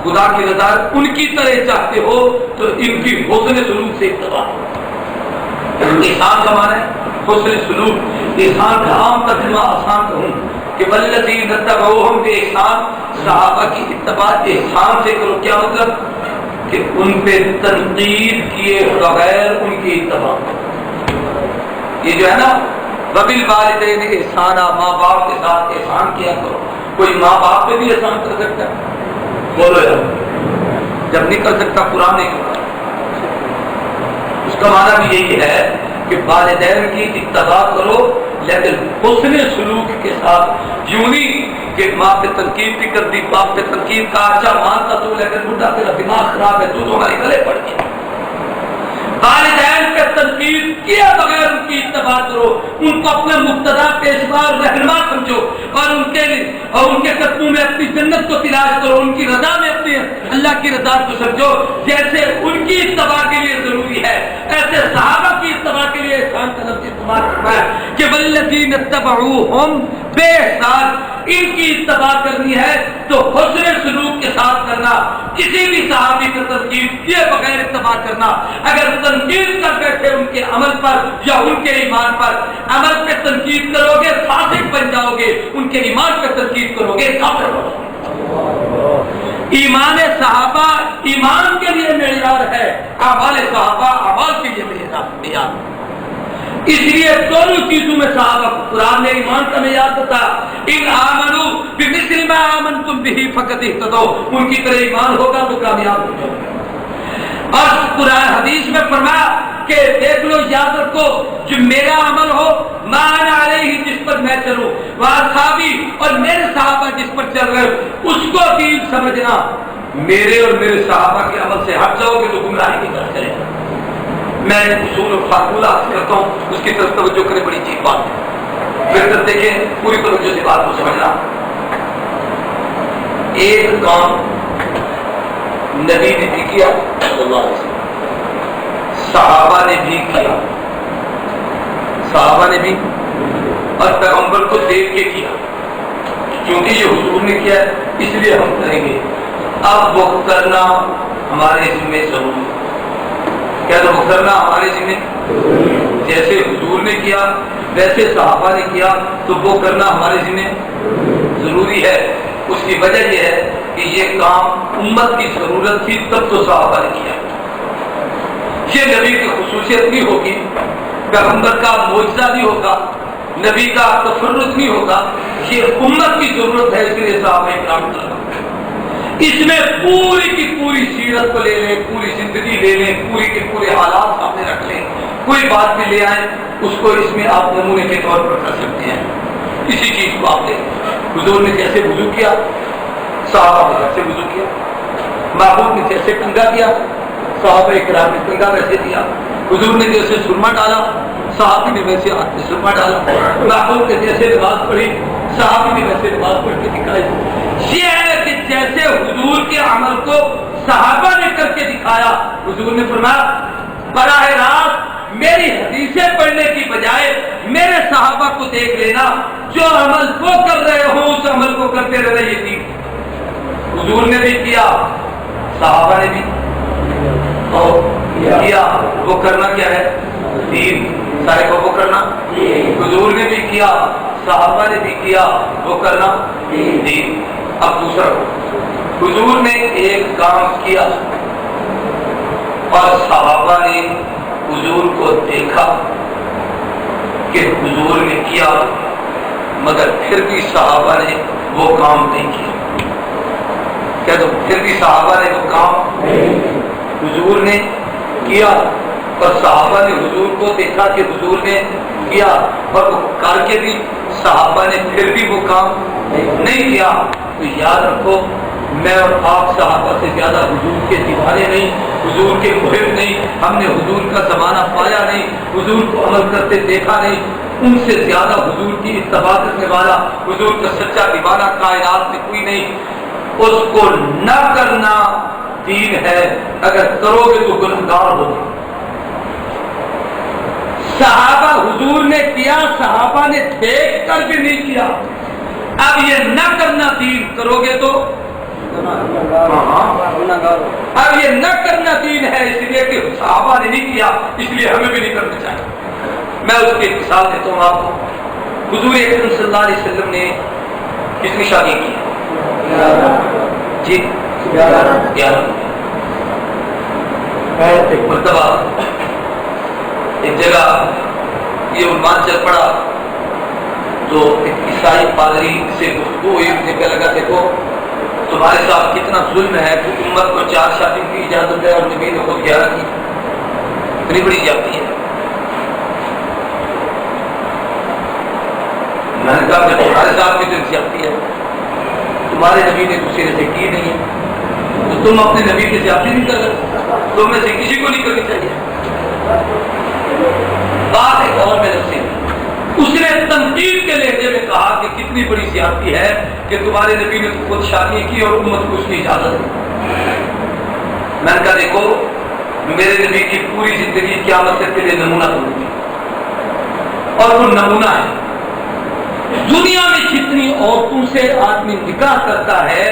خدا کی رضا ان کی طرح چاہتے ہو تو ان کی حسن سلوک سے اتباع۔ احسان کا معنی ہے حسن سلوک، احسان کا عام ترجمہ آسان کہوں کہ والذین اتبعوہم باحسان، صحابہ کی اتباع احسان سے کرو۔ کیا مطلب؟ کہ ان پہ تنقید کیے بغیر ان کی اتباع۔ یہ جو ہے نا وبالوالدین احسانا، ماں باپ کے ساتھ احسان کیا کرو۔ کوئی ماں باپ پہ بھی احسان کر سکتا ہے؟ بولو یار، جب نہیں کر سکتا قرآن نہیں کرتا۔ اس کا معنی بھی یہی ہے کہ والدین کی اتباع کرو لیکن حسن سلوک کے ساتھ، یوں نہیں کہ ماں پہ تنقید بھی کر دی، باپ پہ تنقید کا اچھا مانتا تو لیکن بڈھا تیرا دماغ خراب ہے تو ہمارے گلے پڑ گیا۔ والدین پہ تنقید کیا بغیر ان کی اتباع کرو، ان کو اپنا مقتدا پیشوا اور رہنما سمجھو اور ان کے قدموں میں اپنی جنت کو تلاش کرو، ان کی رضا میں اپنی اللہ کی رضا کو سمجھو۔ جیسے ان کی اتباع کے لیے ضروری ہے ایسے صحابہ کی اتباع کے لیے احسان کا لفظ استعمال کرنا ہے کہ والذین اتبعوہم باحسان، ان کی اتباع کرنی ہے تو حسن سلوک کے ساتھ کرنا، کسی بھی صحابی کو تنقید کیے بغیر اتباع کرنا۔ اگر تنقید کر بیٹھے ان کے عمل پر یا ان کے ایمان پر، عمل پہ تنقید کرو گے فاسق بن جاؤ گے، ان کے ایمان پہ تنقید کرو گے کافر بن جاؤ گے۔ ایمان صحابہ ایمان کے لیے معیار ہے، اعمال صحابہ اعمال کے لیے معیار۔ اس لیے دونوں چیزوں میں صحابہ کو قرآن نے ایمان کا معیار بتایا، ان آمنوا بمثل ما آمنتم به فقد اهتدوا، ان کی طرح ایمان ہوگا تو کامیاب ہو جاؤ گے۔ اور قرآن حدیث میں فرمایا کہ دیکھ لو یاد رکھو جو میرا عمل ہو ما انا علیہ، جس پر میں چلوں، واصحابی، اور میرے صحابہ جس پر چل رہے ہو اس کو دین سمجھنا۔ میرے اور میرے صحابہ کے عمل سے ہٹ جاؤ گے تو گمراہی کی طرف چلے گا۔ میں اصول و فارمولہ کرتا ہوں، اس کی طرف توجہ کریں، بڑی چیز بات ہے، پھر تک دیکھیں پوری توجہ سے بات کو سمجھنا۔ ایک کام نبی نے بھی کیا صلی اللہ علیہ وسلم، صحابہ نے بھی کیا، صحابہ نے بھی اور پیغمبر کو دیکھ کے کیا، کیونکہ یہ حضور نے کیا ہے اس لیے ہم کریں گے۔ اب وہ کرنا ہمارے ذمہ ضروری ہے، کیا وہ کرنا ہمارے ذمہ، جیسے حضور نے کیا ویسے صحابہ نے کیا تو وہ کرنا ہمارے ذمہ ضروری ہے۔ اس کی وجہ یہ ہے کہ یہ کام امت کی ضرورت تھی تب تو صحابہ نے کیا، یہ نبی کی خصوصیت نہیں ہوگی، پیغمبر کا معجزہ نہیں ہوگا، نبی کا تفرد نہیں ہوگا، یہ امت کی ضرورت ہے، اس لیے صحابہ کرام کیا۔ اس میں پوری کی پوری سیرت کو لے لیں، پوری زندگی لے لیں، پوری کے پورے حالات سامنے رکھ لیں، کوئی بات بھی لے آئیں، اس کو اس میں آپ نمونے کے طور پر کر سکتے ہیں۔ اسی چیز کو آپ لیں، حضور نے جیسے وضو کیا صحابہ نے ویسے وضو کیا، محبوب نے جیسے کنگا کیا صحابہ کرام نے کنگا ویسے دیا، حضور نے جیسے سرما ڈالا صحابی نے ویسے ہاتھ میں سرما ڈالا، محبوب نے جیسے نماز پڑھی صحابی نے ویسے نماز پڑھ کے دکھائی۔ یہ ہے کہ جیسے حضور کے عمل کو صحابہ نے کر کے دکھایا، حضور نے فرمایا براہ راست میری حدیثیں پڑھنے کی بجائے میرے صحابہ کو دیکھ لینا، جو عمل وہ کر رہے ہوں اس عمل کو کرتے رہنا، یہ دین حضور نے بھی کیا صحابہ نے بھی کیا، وہ کرنا کیا ہے دین، سارے کو وہ کرنا، حضور نے بھی کیا صحابہ نے بھی کیا، وہ کرنا دین۔ اب دوسرا، حضور نے ایک کام کیا اور صحابہ نے حضور کو دیکھا کہ حضور نے کیا، مگر پھر بھی صحابہ نے وہ کام نہیں کیا، کیا تو پھر بھی صحابہ نے وہ کام حضور نے کیا اور صحابہ نے حضور کو دیکھا کہ حضور نے کیا اور وہ کر کے بھی صحابہ نے پھر بھی وہ کام نہیں کیا، تو یاد رکھو میں اور آپ صحابہ سے زیادہ حضور کے دیوانے نہیں، حضور کے محب نہیں، ہم نے حضور کا زمانہ پایا نہیں، حضور کو عمل کرتے دیکھا نہیں، ان سے زیادہ حضور کی اتباع کرنے والا، حضور کا سچا دیوانہ کائنات میں کوئی نہیں۔ اس کو نہ کرنا دین ہے، اگر کرو گے تو گنہگار ہوگے۔ صحابہ حضور نے کیا، صحابہ نے دیکھ کر بھی نہیں کیا، اب یہ نہ کرنا دین، کرو گے تو اب یہ نہ کرنا دین ہے، اس لیے کہ صحابہ نے نہیں کیا اس لیے ہمیں بھی نہیں کرنا چاہیے۔ میں اس کی مثال دیتا ہوں آپ کو، حضور اکرم صلی اللہ علیہ وسلم نے کتنی شادی کی جی؟ 11 ایک مرتبہ ایک جگہ یہ عنوان چل پڑا تو ایک عیسائی پادری سے گفتگو ہوئی، مجھے کہنے لگا دیکھو تمہارے ساتھ کتنا ظلم ہے کہ امت کو 4 شادی کی اجازت ہے اور نبی نے خود 11 کی، اتنی بڑی زیادتی ہے۔ میں نے کہا کہ تمہارے ساتھ بھی تو زیادتی ہے، تمہارے نبی نے دوسرے سے کی نہیں ہے تو تم اپنے نبی کی زیادتی نہیں کر رہے، تم میں سے کسی کو نہیں کرنی چاہیے۔ بات ایک اور میں نے اس نے تنقید کے لہجے میں کہا کہ کتنی بڑی زیادتی ہے کہ تمہارے نبی نے خود شادی کی اور امت کو اس کی اجازت دی۔ میں نے کہا دیکھو میرے نبی کی پوری زندگی قیامت کے لیے نمونہ ہوگی اور وہ نمونہ ہے۔ دنیا میں جتنی عورتوں سے آدمی نکاح کرتا ہے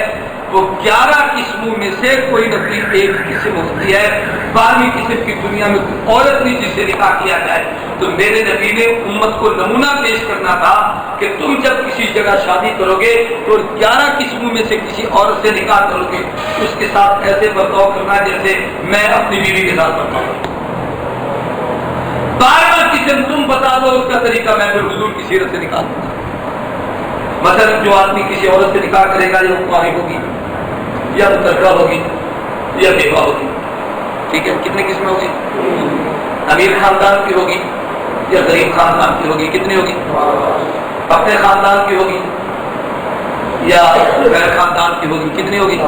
وہ 11 قسموں میں سے کوئی نہ کوئی ایک قسم ہوتی ہے، 12ویں قسم کی دنیا میں کوئی عورت نہیں جس سے نکاح کیا جائے۔ تو میرے نبی نے امت کو نمونہ پیش کرنا تھا کہ تم جب کسی جگہ شادی کرو گے تو 11 قسموں میں سے کسی عورت سے نکاح کرو گے، اس کے ساتھ ایسے برتاؤ کرنا جیسے میں اپنی بیوی کے ساتھ برتاؤ کروں۔ 12واں قسم تم بتا دو، اس کا طریقہ میں پھر حضور کی سیرت سے نکال دوں گا۔ مثلا جو آدمی کسی عورت سے نکاح کرے گا یا وہ فارغ ہوگی یا مترکہ ہوگی یا بیوہ ہوگی، ٹھیک ہے، کتنی قسمیں ہوگی؟ امیر خاندان کی ہوگی یا غریب خاندان کی ہوگی، کتنی ہوگی؟ اپنے خاندان کی ہوگی یا غیر خاندان کی ہوگی، کتنی ہوگی؟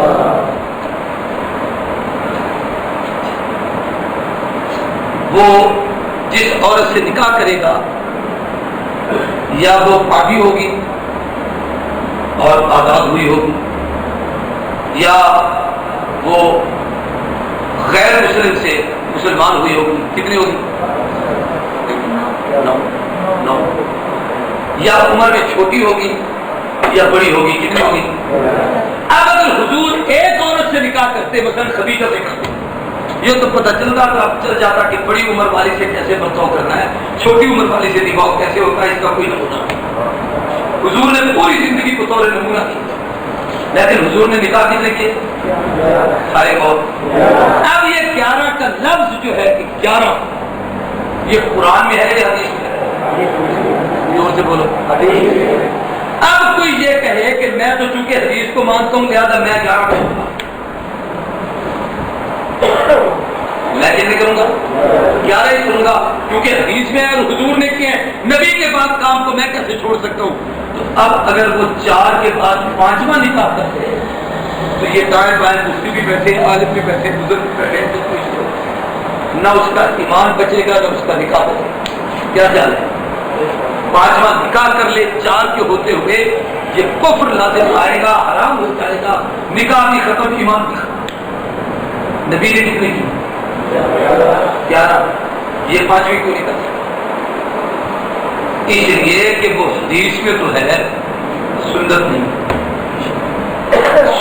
وہ جس عورت سے نکاح کرے گا یا وہ پاکی ہوگی اور آزاد ہوئی ہوگی، یا وہ غیر مسلم سے مسلمان ہوئی ہوگی. کتنی ہوگی؟ 9. یا عمر میں چھوٹی ہوگی یا بڑی ہوگی. کتنی ہوگی؟ اب اگر حضور ایک عورت سے نکاح کرتے، مثلا خدیجہ سے کرتے، یہ تو پتہ چل جاتا کہ بڑی عمر والی سے کیسے برتاؤ کرنا ہے، چھوٹی عمر والی سے نکاح کیسے ہوتا ہے، اس کا کوئی نمونہ نہیں. حضور نے پوری زندگی کو طور نمونہ کیا، لیکن حضور نے نکاح کتنے کیے؟ سارے کو. اب یہ 11 کا لفظ جو ہے کہ 11، یہ قرآن میں ہے یا حدیث میں ہے؟ زور سے بولو. اب کوئی یہ کہے کہ میں تو چونکہ حدیث کو مانتا ہوں لہذا میں 11 کہوں گا، میں کتنے کروں گا؟ 11 ہی کروں گا، کیونکہ حدیث میں اور حضور نے کیا ہے. نبی کے بعد کام کو میں کیسے چھوڑ سکتا ہوں؟ تو اب اگر وہ 4 کے بعد 5واں نکاح کرتے ہیں تو یہ دائیں بائیں مفتی بھی بیٹھے، عالم بھی بیٹھے، بزرگ بھی بیٹھے، تو کچھ نہ اس کا ایمان بچے گا نہ اس کا نکاح بچے گا. کیا خیال ہے؟ 5واں نکاح کر لے 4 کے ہوتے ہوئے یہ کفر لازم آئے گا، حرام ہو جائے گا، نکاح بھی ختم، ایمان بھی ختم. نبی نے کتنے کی؟ 11. یہ 5ویں کو نہیں کر سکتا، اس لیے کہ وہ حدیث میں تو ہے، سنت نہیں.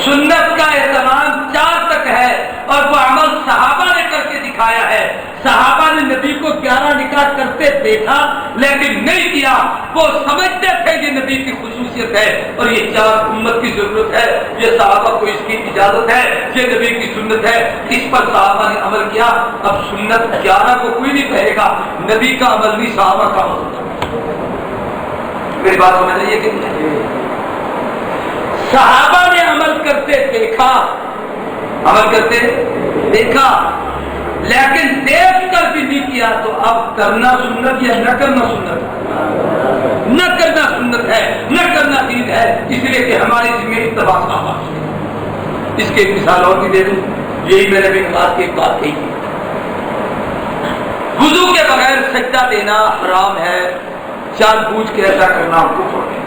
سنت کا احترام 4 تک ہے، اور وہ عمل صحابہ نے کر کے دکھایا ہے. صحابہ نے نبی کو 11 نکاح کرتے دیکھا لیکن نہیں کیا. وہ سمجھتے تھے یہ نبی کی خصوصیت ہے اور یہ 4 امت کی ضرورت ہے، یہ صحابہ کو اس کی اجازت ہے، یہ نبی کی سنت ہے. اس پر صحابہ نے عمل کیا. اب سنت 11 کو کوئی نہیں کہے گا، نبی کا عمل نہیں صحابہ کا عمل ہوگا. میری بات سمجھ رہی ہے کہ صحابہ نے عمل کرتے دیکھا، عمل کرتے دیکھا لیکن دیکھ کر بھی نہیں کیا. تو اب کرنا سنت یا نہ کرنا سنت؟ نہ کرنا سنت ہے، نہ کرنا دین ہے. اس لیے کہ ہماری ذمہ اتباع صحابہ. اس کی ایک مثال اور بھی دے دوں، یہی میں نے بھی نماز کی ایک بات کہی تھی. وضو کے بغیر سجدہ دینا حرام ہے، جان بوجھ کے ایسا کرنا کفر ہے.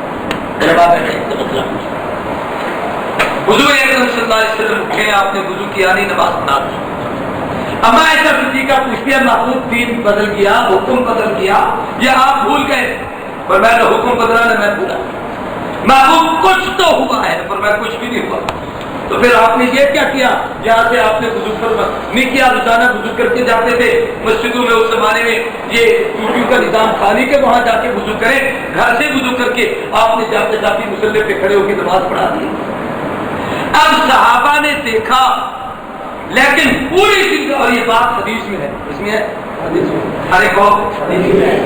وضو اکرم صلی اللہ علیہ وسلم اٹھے، آپ نے وضو کیا نہیں، نماز پڑھا دی. اما ایسا صدیقہ پوچھتی ہے محبوب دین بدل گیا، حکم بدل گیا یا آپ بھول گئے؟ پر میں نے حکم بدلا نہ میں بھولا. محبوب کچھ تو ہوا ہے، پر میں کچھ بھی نہیں ہوا. تو پھر آپ نے یہ کیا کیا؟ جہاں سے آپ نے وضو نہیں کیا، روزانہ وضو کر کے جاتے تھے مسجدوں میں. اس زمانے میں یہ ٹوٹیوں کا نظام تھا نہیں کہ وہاں جا کے وضو کریں، گھر سے وضو کر کے آپ نے جاتے جاتے مصلی پہ کھڑے ہو کے نماز پڑھا دی. اب صحابہ نے دیکھا لیکن پوری زندگی، اور یہ بات حدیث میں ہے، اس میں ہے ارے کہو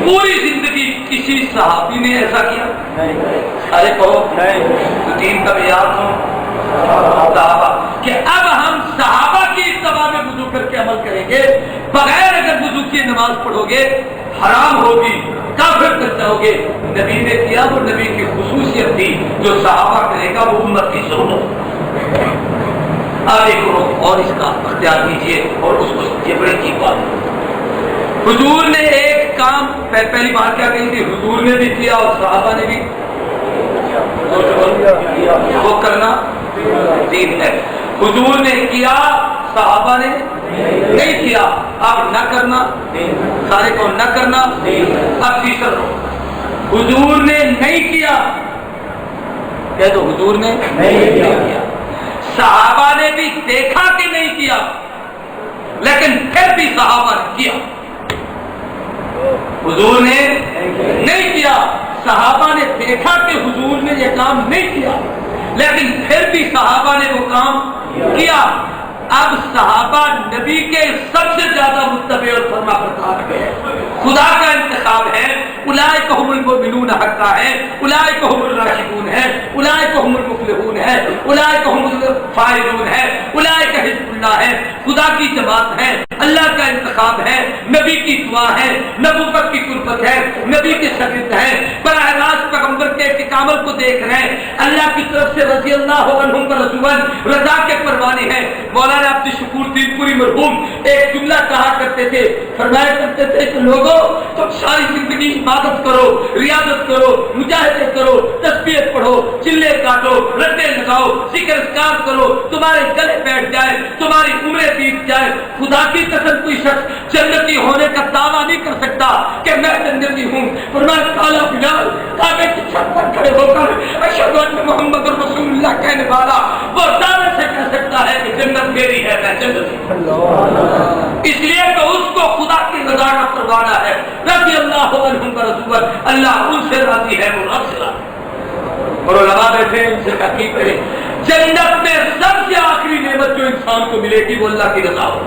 پوری زندگی کسی صحابی نے ایسا کیا؟ ارے کہو تو دین کا معیار صحابہ کہ اب ہم صحابہ کی اتباع میں وضو کر کے عمل کریں گے. بغیر اگر وضو کی نماز پڑھو گے حرام ہوگی، کافر کر جاؤ گے. نبی نے کیا، وہ نبی کی خصوصیت تھی. جو صحابہ کرے گا وہ امت کی ضرورت. آپ ایک اور اس کا اختیار کیجیے اور اس کو یہ بڑی کی بات ہے. حضور نے ایک کام پہلی بار کیا کہی تھی؟ حضور نے بھی کیا اور صحابہ نے بھی. وہ کرنا دین ہے. حضور نے کیا، صحابہ نے نہیں کیا. اب نہ کرنا، سارے کو نہ کرنا. اب تیسرا حضور نے نہیں کیا، کہہ دو حضور نے نہیں کیا. صحابہ نے بھی دیکھا کہ نہیں کیا لیکن پھر بھی صحابہ نے کیا. حضور نے نہیں کیا، صحابہ نے دیکھا کہ حضور نے یہ کام نہیں کیا لیکن پھر بھی صحابہ نے وہ کام کیا. اب صحابہ نبی کے سب سے زیادہ متبع اور فرما بردار ہیں. خدا کا انتخاب ہے. اولئک هم المؤمنون حقا ہے، اولئک هم الراشدون ہے، اولئک هم المفلحون ہے، اولئک هم الفائزون ہے، اولئک حزب اللہ ہے. خدا کی جماعت ہے، اللہ کا انتخاب ہے، نبی کی دعا ہے، نبوت کی قربت ہے، نبی کے شاگرد ہیں، براہ راست پیغمبر کے نیک عمل کو دیکھ رہے ہیں، اللہ کی طرف سے رضی اللہ عنہم و رضوان رضا کے پروانے ہیں۔ مولانا عبد الشکور دین پوری مرحوم ایک جملہ کہا کرتے تھے، فرمایا کرتے تھے کہ لوگوں تم ساری زندگی عبادت کرو، ریاضت کرو، مجاہدے کرو، تسبیح پڑھو، چلے کاٹو، رٹے لگاؤ، ذکر اذکار کرو، تمہارے گلے بیٹھ جائے، تمہاری عمریں بیت جائے، خدا کی قسم کوئی شخص جنتی ہونے کا دعویٰ نہیں کر سکتا کہ میں جنتی ہوں۔ فرمایا کالا بلال کعبے کی چھت پر کھڑے ہو کر اشہد ان محمد رسول اللہ کہنے والا وہ دعوے سے کہہ سکتا ہے کہ جنت میری ہے، میں جنتی ہوں۔ اس لیے تو اس کو خدا کی رضا کا پروانہ ہے، رضی اللہ عنہم و رضوان، اللہ ان سے راضی ہے، وہ رب سے راضی ہے۔ اور علماء بیٹھے ان سے تحقیق کریں، جنت میں سب سے آخری نعمت جو انسان کو ملے گی وہ اللہ کی رضا ہو،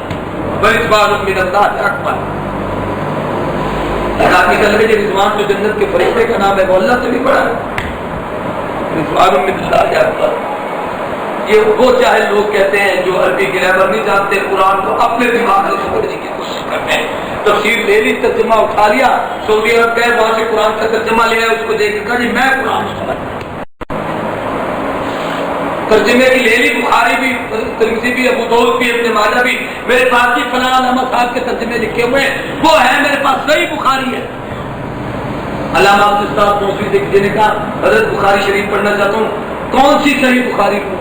ورضوان من اللہ اکبر۔ اللہ کی کلمہ رضوان جو جنت کے فرشتے کا نام ہے وہ اللہ سے بھی بڑا ہے، رضوان من اللہ اکبر۔ یہ وہ چاہے لوگ کہتے ہیں جو عربی گرامر نہیں جانتے، قرآن کو اپنے دماغ سے سمجھنے کی کوشش کرتے ہیں، تفسیر لے لی، ترجمہ اٹھا لیا، سعودی عرب گئے وہاں سے قرآن کا ترجمہ لیا، اس کو دیکھ کے کہا جی میں قرآن سمجھ، ترجمے کی لے لی، بخاری بھی، ترمذی بھی، ابو داؤد بھی، ابن ماجہ بھی، میرے پاس کی فلاں علامہ صاحب کے ترجمے لکھے ہوئے ہیں، وہ ہے میرے پاس، صحیح بخاری ہے۔ علامہ عبدالستار موسوی نے کہا حضرت بخاری شریف پڑھنا چاہتا ہوں، کون سی صحیح بخاری کو؟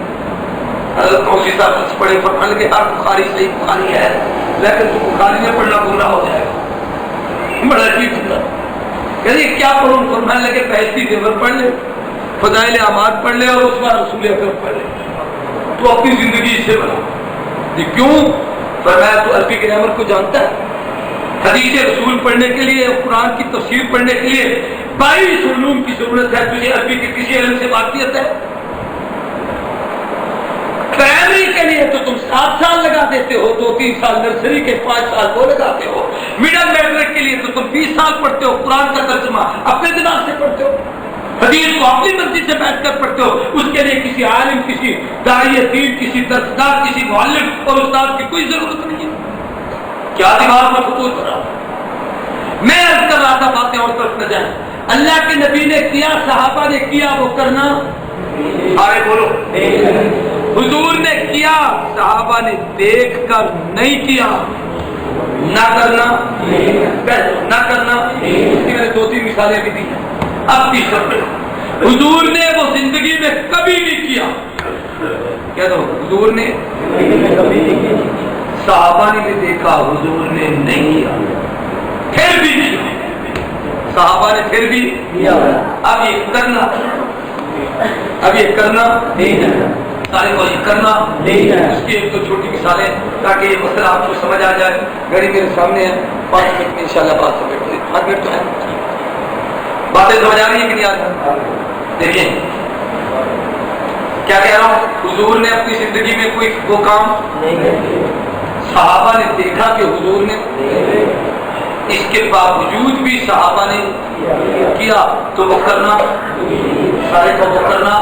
حضرت کون سی صاحب پڑھے؟ فرمانے لگے ہر بخاری صحیح بخاری ہے، لیکن تو بخاری میں پڑھنا گمراہ ہو جائے گا۔ بڑا عجیب بندہ، کہتے کیا پڑھوں؟ فرمانے لگے بہشتی زیور پڑھ لے، فضائل اعمال پڑھ لے، اور اس بار رسول اکرم پڑھ لے، تو اپنی زندگی اس سے بنا۔ یہ کیوں؟ فرمایا تو عربی گرامر کو جانتا ہے، حدیث رسول پڑھنے کے لیے، قرآن کی تفسیر پڑھنے کے لیے 22 علوم کی ضرورت ہے، تجھے عربی کے کسی علم سے واقفیت ہے؟ پرائمری کے لیے تو تم 7 سال لگا دیتے ہو، 2-3 سال نرسری کے، 5 سال وہ لگاتے ہو، مڈل میٹرک کے لیے تو تم 20 سال پڑھتے ہو، قرآن کا ترجمہ اپنے دماغ سے پڑھتے ہو، حدیث کو اپنی مرضی سے بیٹھ کر پڑھتے ہو، اس کے لیے کسی عالم، کسی داعی دین، کسی درسگاہ، کسی معلم اور استاد کی کوئی ضرورت نہیں ہے۔ کیا دماغ میں خطوط ہو رہا؟ میں عرض کر رہا تھا، باتیں اور طرف نہ جائیں، اللہ کے نبی نے کیا، صحابہ نے کیا، وہ کرنا، آئے بولو، حضور نے کیا، صحابہ نے دیکھ کر نہیں کیا، نہ کرنا، نہ کرنا، اس کی میں نے 2-3 مثالیں بھی دی ہیں، اب تیسرا حضور نے وہ زندگی میں کبھی نہیں کیا، کہہ دو حضور نے، صحابہ نے بھی دیکھا، حضور نے نہیں کیا، پھر بھی نہیں، صحابہ نے پھر بھی کیا، اب یہ کرنا، اب یہ کرنا نہیں ہے، سارے کو یہ کرنا نہیں ہے۔ اس کی ایک تو چھوٹی مثالیں تاکہ یہ مسئلہ آپ کو سمجھ آ جائے، گھڑی میرے سامنے ہے، 5 منٹ میں انشاءاللہ بات سمجھ گئے، 5 منٹ تو ہے، باتیں سمجھ آ رہی ہیں کہ نہیں آ رہی؟ دیکھیں کیا کہہ رہا ہوں، حضور نے اپنی زندگی میں کوئی وہ کام نہیں کیا، صحابہ نے دیکھا کہ حضور نے، اس کے باوجود بھی صحابہ نے کیا، تو وہ کرنا، سارے کو وہ کرنا۔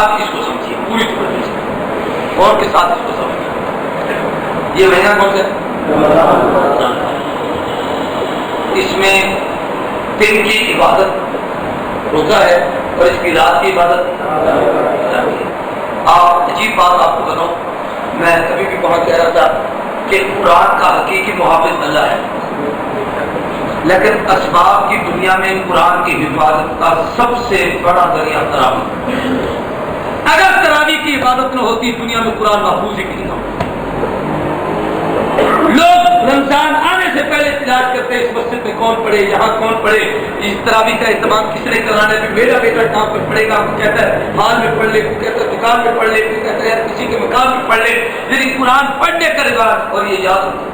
اب اس کو سمجھیے پوری طرح سے، اور کے ساتھ اس کو سمجھیے، یہ مہینہ کون سا ہے؟ اس میں دن کی عبادت ہوتا ہے اور اس کی رات کی عبادت۔ آپ عجیب بات آپ کو بتاؤں، میں کبھی بھی وہاں کہہ رہا تھا کہ قرآن کا حقیقی محافظ اللہ ہے، لیکن اسباب کی دنیا میں قرآن کی حفاظت کا سب سے بڑا ذریعہ تراویح۔ اگر تراویح کی عبادت نہ ہوتی دنیا میں قرآن محفوظ ہی نہیں ہوتا۔ لوگ رمضان آنے سے پہلے تلاش کرتے ہیں اس مسجد میں کون پڑھے، یہاں کون پڑھے، اس تراویح کا اہتمام کس نے کرانا ہے، میرا بیٹا کہاں پر پڑھے گا، کوئی کہتا ہے ہال میں پڑھ لے، کوئی کہتا ہے دکان میں پڑھ لے، کوئی کہتا ہے یار کسی کے مقام میں پڑھ لے، لیکن قرآن پڑھنے کا رواج اور یہ یاد ہوتا ہے۔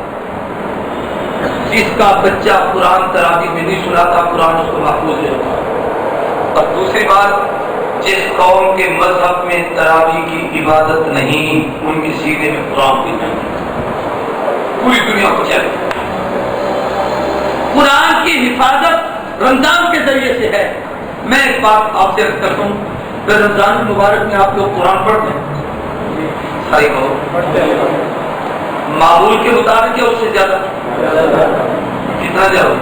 جس کا بچہ قرآن تراویح میں نہیں سناتا قرآن اس کو محفوظ نہیں ہوتا۔ اور دوسری بات، جس قوم کے مذہب میں تراویح کی عبادت نہیں، ان کے سینے میں قرآن بھی نہیں، پوری دنیا کو چلے۔ قرآن کی حفاظت رمضان کے ذریعے سے ہے۔ میں ایک بات آپ سے عرض کرتا ہوں، پھر رمضان مبارک میں آپ لوگ قرآن پڑھتے ہیں، صحیح کہو، معمول کے مطابق یا اس سے زیادہ؟ کتنا زیادہ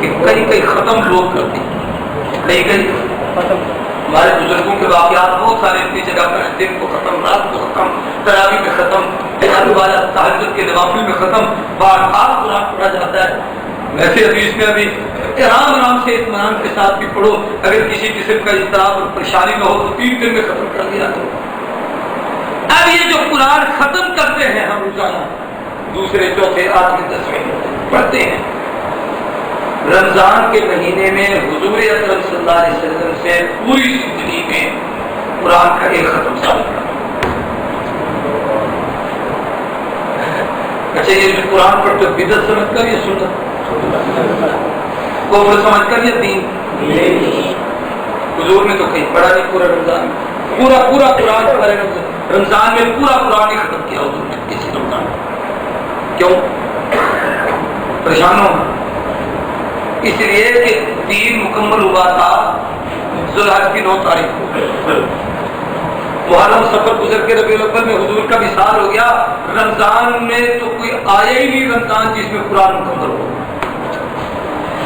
کہ کئی کئی ختم لوگ کرتے ہیں، کئی کئی ہمارے بزرگوں کے واقعات بہت سارے اپنی جگہ پر ہیں، دن کو ختم، رات کو ختم، تراویح میں ختم، تہجد کے نوافل میں ختم، بار بار قرآن پڑھا جاتا ہے۔ ویسے حدیث میں ابھی آرام سے اطمینان کے ساتھ بھی پڑھو، اگر کسی قسم کا اضطراب اور پریشانی نہ ہو تو 3 دن میں ختم کر دیا کرو۔ اب یہ جو قرآن ختم کرتے ہیں ہم روزانہ، دوسرے چوتھے 8ویں 10ویں پڑھتے ہیں، رمضان کے مہینے میں حضور اکرم صلی اللہ علیہ وسلم سے پوری زندگی میں قرآن کا ایک ختم ثابت کرنا۔ اچھا، یہ جو قرآن پڑھتے ہو بدعت سمجھ کر یا سنت؟ کفر سمجھ کر یا دین؟ حضور نے تو کہیں پڑھا نہیں پورا رمضان میں، پورا قرآن پڑھا رمضان میں، پورا قرآن ہی ختم کیا حضور نے کسی رمضان میں۔ کیوں؟ پریشان ہو؟ اس لیے کہ دین مکمل ہوا تھا ذوالحج کی 9 تاریخ کو، محرم سفر گزر کے ربیع الاول میں حضور کا وصال ہو گیا۔ رمضان میں تو کوئی آیا ہی نہیں رمضان جس میں قرآن مکمل ہو۔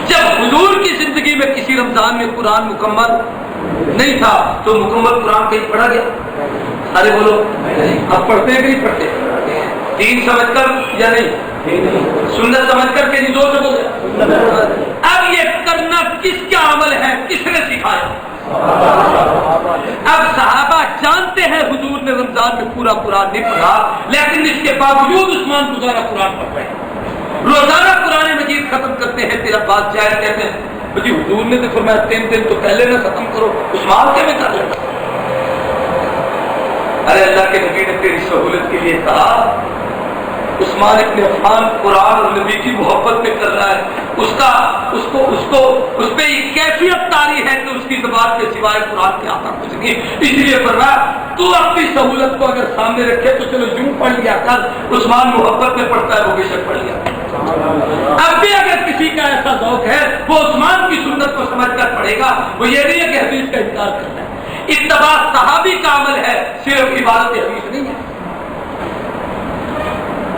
جب حضور کی زندگی میں کسی رمضان میں قرآن مکمل نہیں تھا تو مکمل قرآن کہیں پڑھا گیا؟ ارے بولو، اب پڑھتے ہیں کہ نہیں پڑھتے؟ دین سمجھ کر یا نہیں؟ سنت سمجھ کر کہ نہیں؟ زور سے بولے۔ اب یہ کرنا کس کا عمل ہے؟ کس نے سکھایا؟ اب صحابہ جانتے ہیں حضور نے رمضان میں پورا قرآن نہیں پڑھا، لیکن اس کے باوجود عثمان روزانہ قرآن پڑھ رہے ہیں، روزانہ قرآن مجید ختم کرتے ہیں۔ تیرا بات جائز کہتے ہیں جی حضور نے تو فرمایا 3 دن تو پہلے نہ ختم کرو، عثمان کے میں کر لیتا۔ ارے اللہ کے نبی نے تیری سہولت کے لیے کہا، عثمان ابن عفان قرآن اور نبی کی محبت میں کر رہا ہے، اس پہ یہ کیفیت طاری ہے کہ اس کی زبان کے سوائے قرآن کے آتا کچھ نہیں، اس لیے فرمایا تو اپنی سہولت کو اگر سامنے رکھے تو چلو یوں پڑھ لیا کر۔ عثمان محبت میں پڑھتا ہے، وہ بے شک پڑھ لیا۔ اب بھی اگر کسی کا ایسا ذوق ہے وہ عثمان کی سنت کو سمجھ کر پڑھے گا، وہ یہ نہیں ہے کہ حدیث کا انکار کرنا ہے۔ اتباع صحابی کا عمل ہے، صرف عبادت حدیث نہیں ہے۔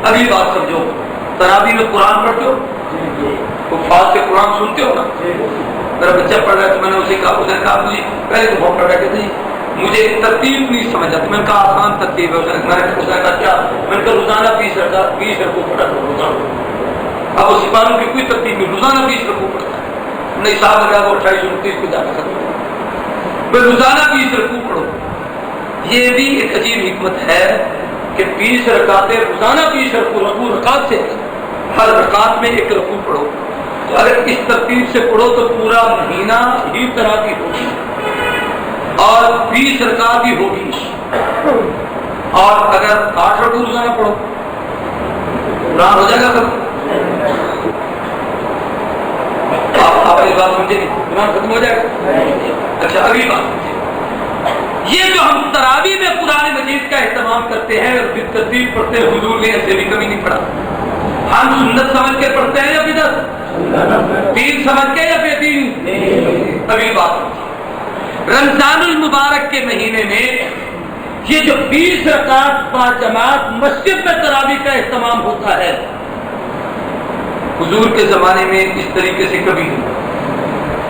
اگلی بات سمجھو، تراویح میں قرآن پڑھتے ہو؟ حفاظ سے قرآن سنتے ہو نا؟ میرا بچہ پڑھ رہا ہے تو میں نے اسے کہا، اس نے کہا مجھے پہلے تو بہت پڑھ رہا کہ مجھے ترتیب نہیں سمجھ آتی۔ میں نے کہا آسان ترتیب ہے۔ میں نے کہا کیا؟ میں نے کہا روزانہ 20 رکوع پڑھا کرو روزانہ۔ اب وہ سپاہیوں کی کوئی ترتیب نہیں، روزانہ 20 رکوع پڑھتا ہے، نہیں صاحب لگا وہ 28 29 کو جا کر ختم ہو۔ میں روزانہ 20 رکوع پڑھو۔ یہ بھی ایک عجیب حکمت ہے کہ 20 رکعتیں روزانہ 20 رکوع رکعت سے ہر رکعت میں 1 رکوع پڑھو، تو اگر اس ترتیب سے پڑھو تو پورا مہینہ ہی تراویح ہوگی اور 20 رکعت ہی ہوگی، اور اگر 8 رکوع روزانہ پڑھو قرآن ہو جائے گا ختم۔ آپ یہ بات سمجھے نہیں؟ قرآن ختم ہو جائے گا۔ اچھا اگلی بات، یہ جو ہم تراویح میں قرآن مجید کا اہتمام کرتے ہیں اور ترتیب پڑھتے ہیں، حضور نے ایسے بھی کبھی نہیں پڑھا۔ ہم سنت سمجھ کے پڑھتے ہیں یا بدعت؟ دین سمجھ کے یا بے دین؟ اگلی بات، رمضان المبارک کے مہینے میں یہ جو 20 رکعت با جماعت مسجد میں تراویح کا اہتمام ہوتا ہے، حضور کے زمانے میں اس طریقے سے کبھی نہیں۔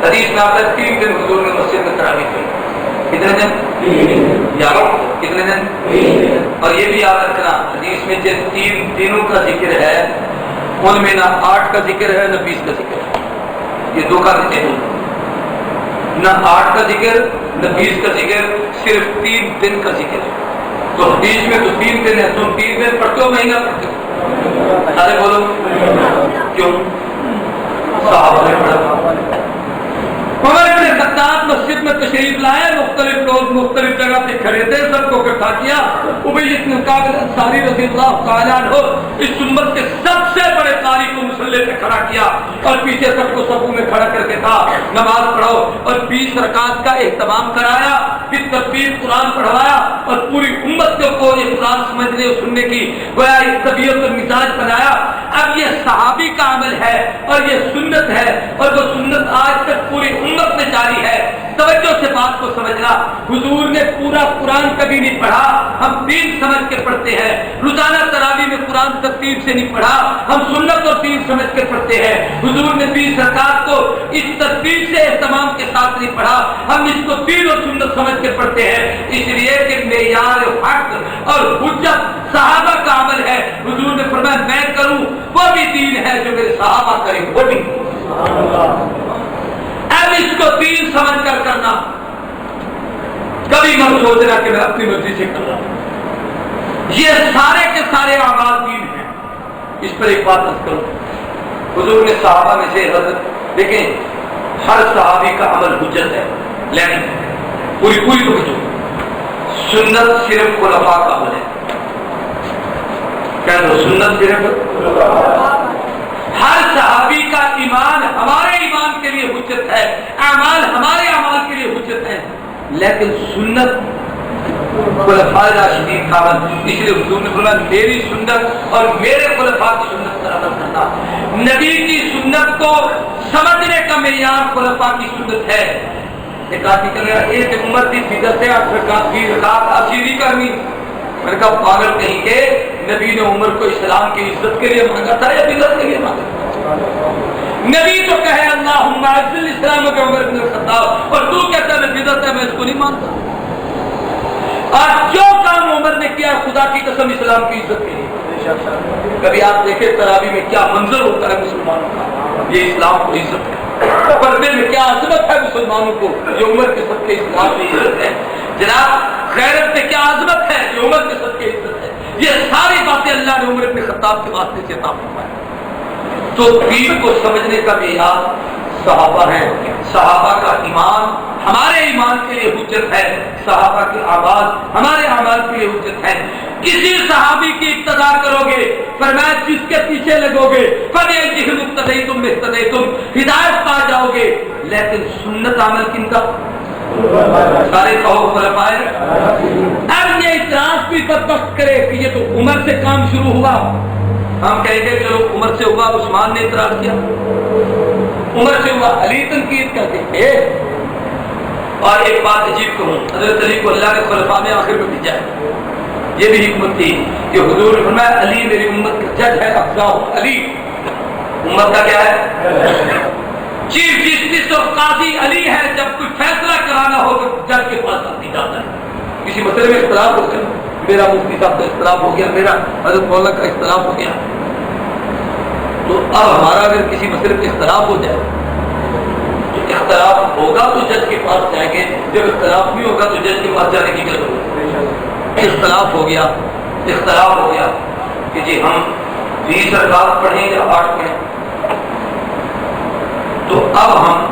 حدیث میں آتا ہے 3 دن حضور نے مسجد میں تراویح کی۔ کتنے دن؟ یاد کتنے دن؟ اور یہ بھی یاد رکھنا، حدیث میں جن 3 دنوں کا ذکر ہے ان میں نہ 8 کا ذکر ہے نہ 20 کا ذکر ہے، یہ 2 کا ذکر ہے، نہ 8 کا ذکر نہ 20 کا ذکر، صرف 3 دن کا ذکر ہے۔ تو حدیث میں تو 3 دن ہے، تم 3 دن پڑھتے ہو مہینہ پڑھتے ہو؟ ارے بولو کیوں؟ صحابہ نے پڑھا۔ عمر بن خطاب مسجد میں تشریف لائے، مختلف لوگ مختلف جگہ پہ کھڑے تھے، سب کو اکٹھا کیا۔ ابی بن کعب انصاری رضی اللہ تعالیٰ عنہ اس امت کے سب سے بڑے قاری کو مصلی پہ کھڑا کیا اور پیچھے سب کو صفوں میں کھڑا کر کے کہا نماز پڑھو، اور 20 رکعت کا اہتمام کرایا، پھر ترتیب قرآن پڑھوایا اور پوری امت کو یہ قرآن سمجھنے اور سننے کی گویا ایک طبیعت اور مزاج بنایا۔ اب یہ صحابی کا عمل ہے اور یہ سنت ہے، اور وہ سنت آج تک پوری امت میں جاری ہے۔ توجہ سے بات کو سمجھنا، حضور نے پورا قرآن کبھی نہیں پڑھا، ہم دین سمجھ کے پڑھتے ہیں۔ روزانہ تراویح میں قرآن ترتیب سے نہیں پڑھا، ہم سنت اور دین سمجھ کے پڑھتے ہیں۔ حضور نے 20 رکعت کو اس ترتیب سے اہتمام کے ساتھ نہیں پڑھا، ہم اس کو دین و سنت سمجھ کے پڑھتے ہیں، اس لیے کہ معیار حق اور حجت صحابہ کا عمل ہے۔ حضور نے فرمایا میں کروں وہ بھی دین ہے، جو میرے صحابہ کریں وہ بھی۔ اب اس کو دین سمجھ کر کرنا، کبھی مت سوچنا کہ میں اپنی مرضی سے کر رہا ہوں، یہ سارے کے سارے اعمال دین ہیں۔ اس پر ایک بات عرض کروں، حضور نے صحابہ میں سے حضرت دیکھیں، ہر صحابی کا عمل حجت ہے، لیکن پوری تو بچو، سنت صرف خلفاء کا عمل ہے۔ کہہ دو سنت صرف، ہر صحابی کا ایمان ہمارے ایمان کے لیے حجت ہے، اعمال ہمارے اعمال کے لیے حجت ہے، لیکن سنت خلفاء راشدین کا عمل۔ اس لیے حضور نے فرمایا میری سنت اور میرے خلفاء کی سنت پر عمل کرنا۔ نبی کی سنت کو سمجھنے کا معیار خلفاء کی سنت ہے۔ ایک آدمی کہہ رہا ایک عمر کی بدعت ہے، 8 رکعت عشیری کرنی۔ میں نے کہا پاگل کہیں کہ نبی نے عمر کو اسلام کی عزت کے لیے مانگا تھا یا بدعت کے لیے مانگا تھا؟ نبی تو کہے اللہم اعز الاسلام کے عمر بن الخطاب، اور تو کہتا ہے میں بدعت ہے، میں اس کو نہیں مانتا۔ اور جو کام عمر نے کیا خدا کی قسم اسلام کی عزت کے لیے۔ کبھی آپ دیکھیں تراویح میں کیا منظر ہوتا ہے مسلمانوں کا، یہ اسلام کو عزت ہے۔ پردے میں کیا عظمت ہے مسلمانوں کو، یہ عمر کے صدقے اسلام کی عزت ہے۔ جناب غیرت میں کیا عظمت ہے، یہ عمر کے صدقے عزت ہے۔ یہ ساری باتیں اللہ نے عمر بن خطاب کے واسطے سے عطا فرمائی۔ تو دین کو سمجھنے کا معیار صحابہ ہے، صحابہ کا ایمان ہمارے ایمان کے لیے حجت ہے، صحابہ کے اعمال ہمارے اعمال کے لیے حجت ہے۔ کسی صحابی کی اقتدا کرو گے، فرمایا جس کے پیچھے لگو گے فَبِأَيِّهِمْ اقْتَدَيْتُمْ اهْتَدَيْتُمْ، ہدایت پا جاؤ گے۔ لیکن سنت عمل کن کا؟ سارے کہو خلفاء۔ اب یہ اعتراض بھی بدبخت کرے کہ یہ تو عمر سے کام شروع ہوا، ہم کہیں گے چلو عمر سے ہوا، عثمان نے اعتراض کیا، عمر سے ہوا، علی تنقید کرتے تھے۔ اور ایک بات عجیب کہوں، حضرت علی کو اللہ نے خلفاء میں آخر میں بھیجا ہے، یہ بھی حکمت تھی کہ حضور نے فرمایا علی میری امت کا جج ہے، افضل علی امت کا کیا ہے، چیف جسٹس اور قاضی علی ہے۔ جب کوئی فیصلہ کرانا ہو تو جج کے پاس آتی جاتا ہے۔ کسی مسئلے میں اختلاف ہو گیا، میرا مفتی صاحب کا اختلاف ہو گیا، میرا حضرت مولانا کا اختلاف ہو گیا، تو اب ہمارا اگر کسی مسئلے میں اختلاف ہو جائے تو اختلاف ہوگا تو جج کے پاس جائیں گے، جب اختلاف نہیں ہوگا تو جج کے پاس جانے کی کیا ضرورت ہے؟ اختلاف ہو گیا کہ جی ہم 20 رکعت پڑھیں یا 8 پڑھیں، تو اب ہم